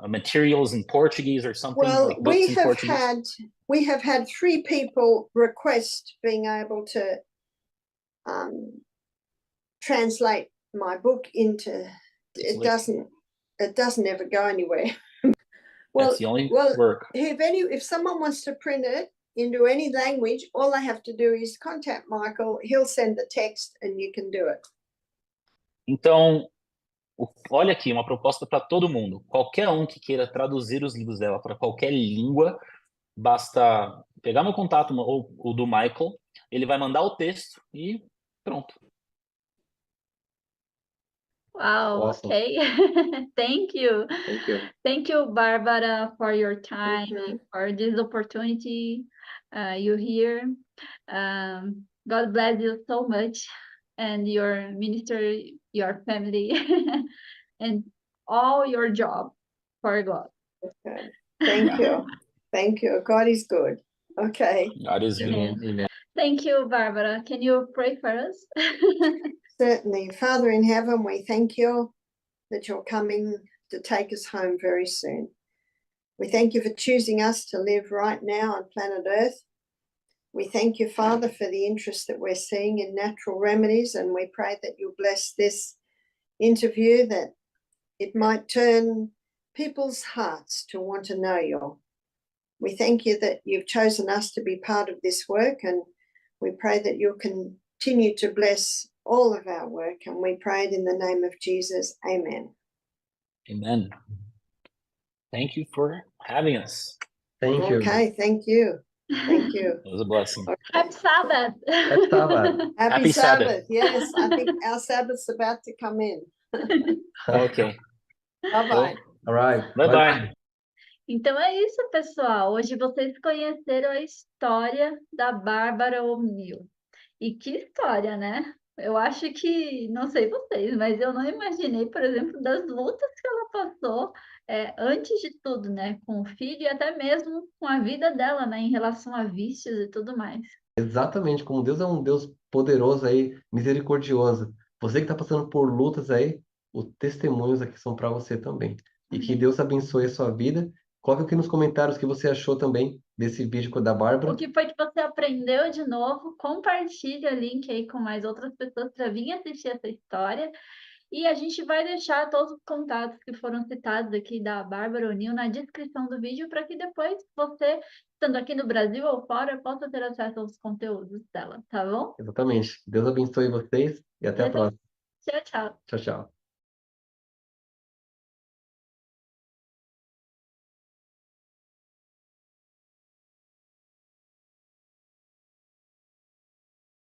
materials in Portuguese or something, Well, like books in Portuguese? we have had 3 people request being able to translate my book into. It doesn't ever go anywhere. That's the only work. If someone wants to print it into any language, all they have to do is contact Michael. He'll send the text and you can do it. Então, olha aqui, uma proposta para todo mundo. Qualquer um que queira traduzir os livros dela para qualquer língua, basta pegar meu contato ou o do Michael, ele vai mandar o texto e pronto. Wow, Awesome. okay. Thank you. Thank you. Thank you, Barbara, for your time, Mhm. for this opportunity you here. God bless you so much, and your ministry, your family, and all your job for God. Okay. Thank you. Thank you. God is good. Okay. God is good. Amen. Amen. Thank you, Barbara. Can you pray for us? Certainly. Father in heaven, we thank you that you're coming to take us home very soon. We thank you for choosing us to live right now on planet Earth. We thank you, Father, for the interest that we're seeing in natural remedies, and we pray that you'll bless this interview, that it might turn people's hearts to want to know you. We thank you that you've chosen us to be part of this work, and we pray that you'll continue to bless all of our work, and we pray it in the name of Jesus. Amen. Amen. Thank you for having us. Thank you. Okay, thank you. Thank you. It was a blessing. Happy Sabbath. Happy Sabbath. Happy Sabbath. Sabbath. Yes, I think our Sabbath's about to come in. Ok. Bye-bye. All right. Bye-bye. Então é isso, pessoal. Hoje vocês conheceram a história da Bárbara O'Neill. E que história, né? Eu acho que, não sei vocês, mas eu não imaginei, por exemplo, das lutas que ela passou antes de tudo, né? Com o filho e até mesmo com a vida dela, né? Em relação a vícios e tudo mais. Exatamente, como Deus é um Deus poderoso aí, misericordioso. Você que está passando por lutas aí, os testemunhos aqui são para você também. E que Amém. Deus abençoe a sua vida. Coloque aqui nos comentários o que você achou também desse vídeo da Bárbara. O que foi que você aprendeu de novo? Compartilha o link aí com mais outras pessoas para vir assistir essa história. E a gente vai deixar todos os contatos que foram citados aqui da Bárbara O'Neill na descrição do vídeo para que depois você, estando aqui no Brasil ou fora, possa ter acesso aos conteúdos dela, tá bom? Exatamente. Deus abençoe vocês e até a próxima. Tchau, tchau. Tchau, tchau.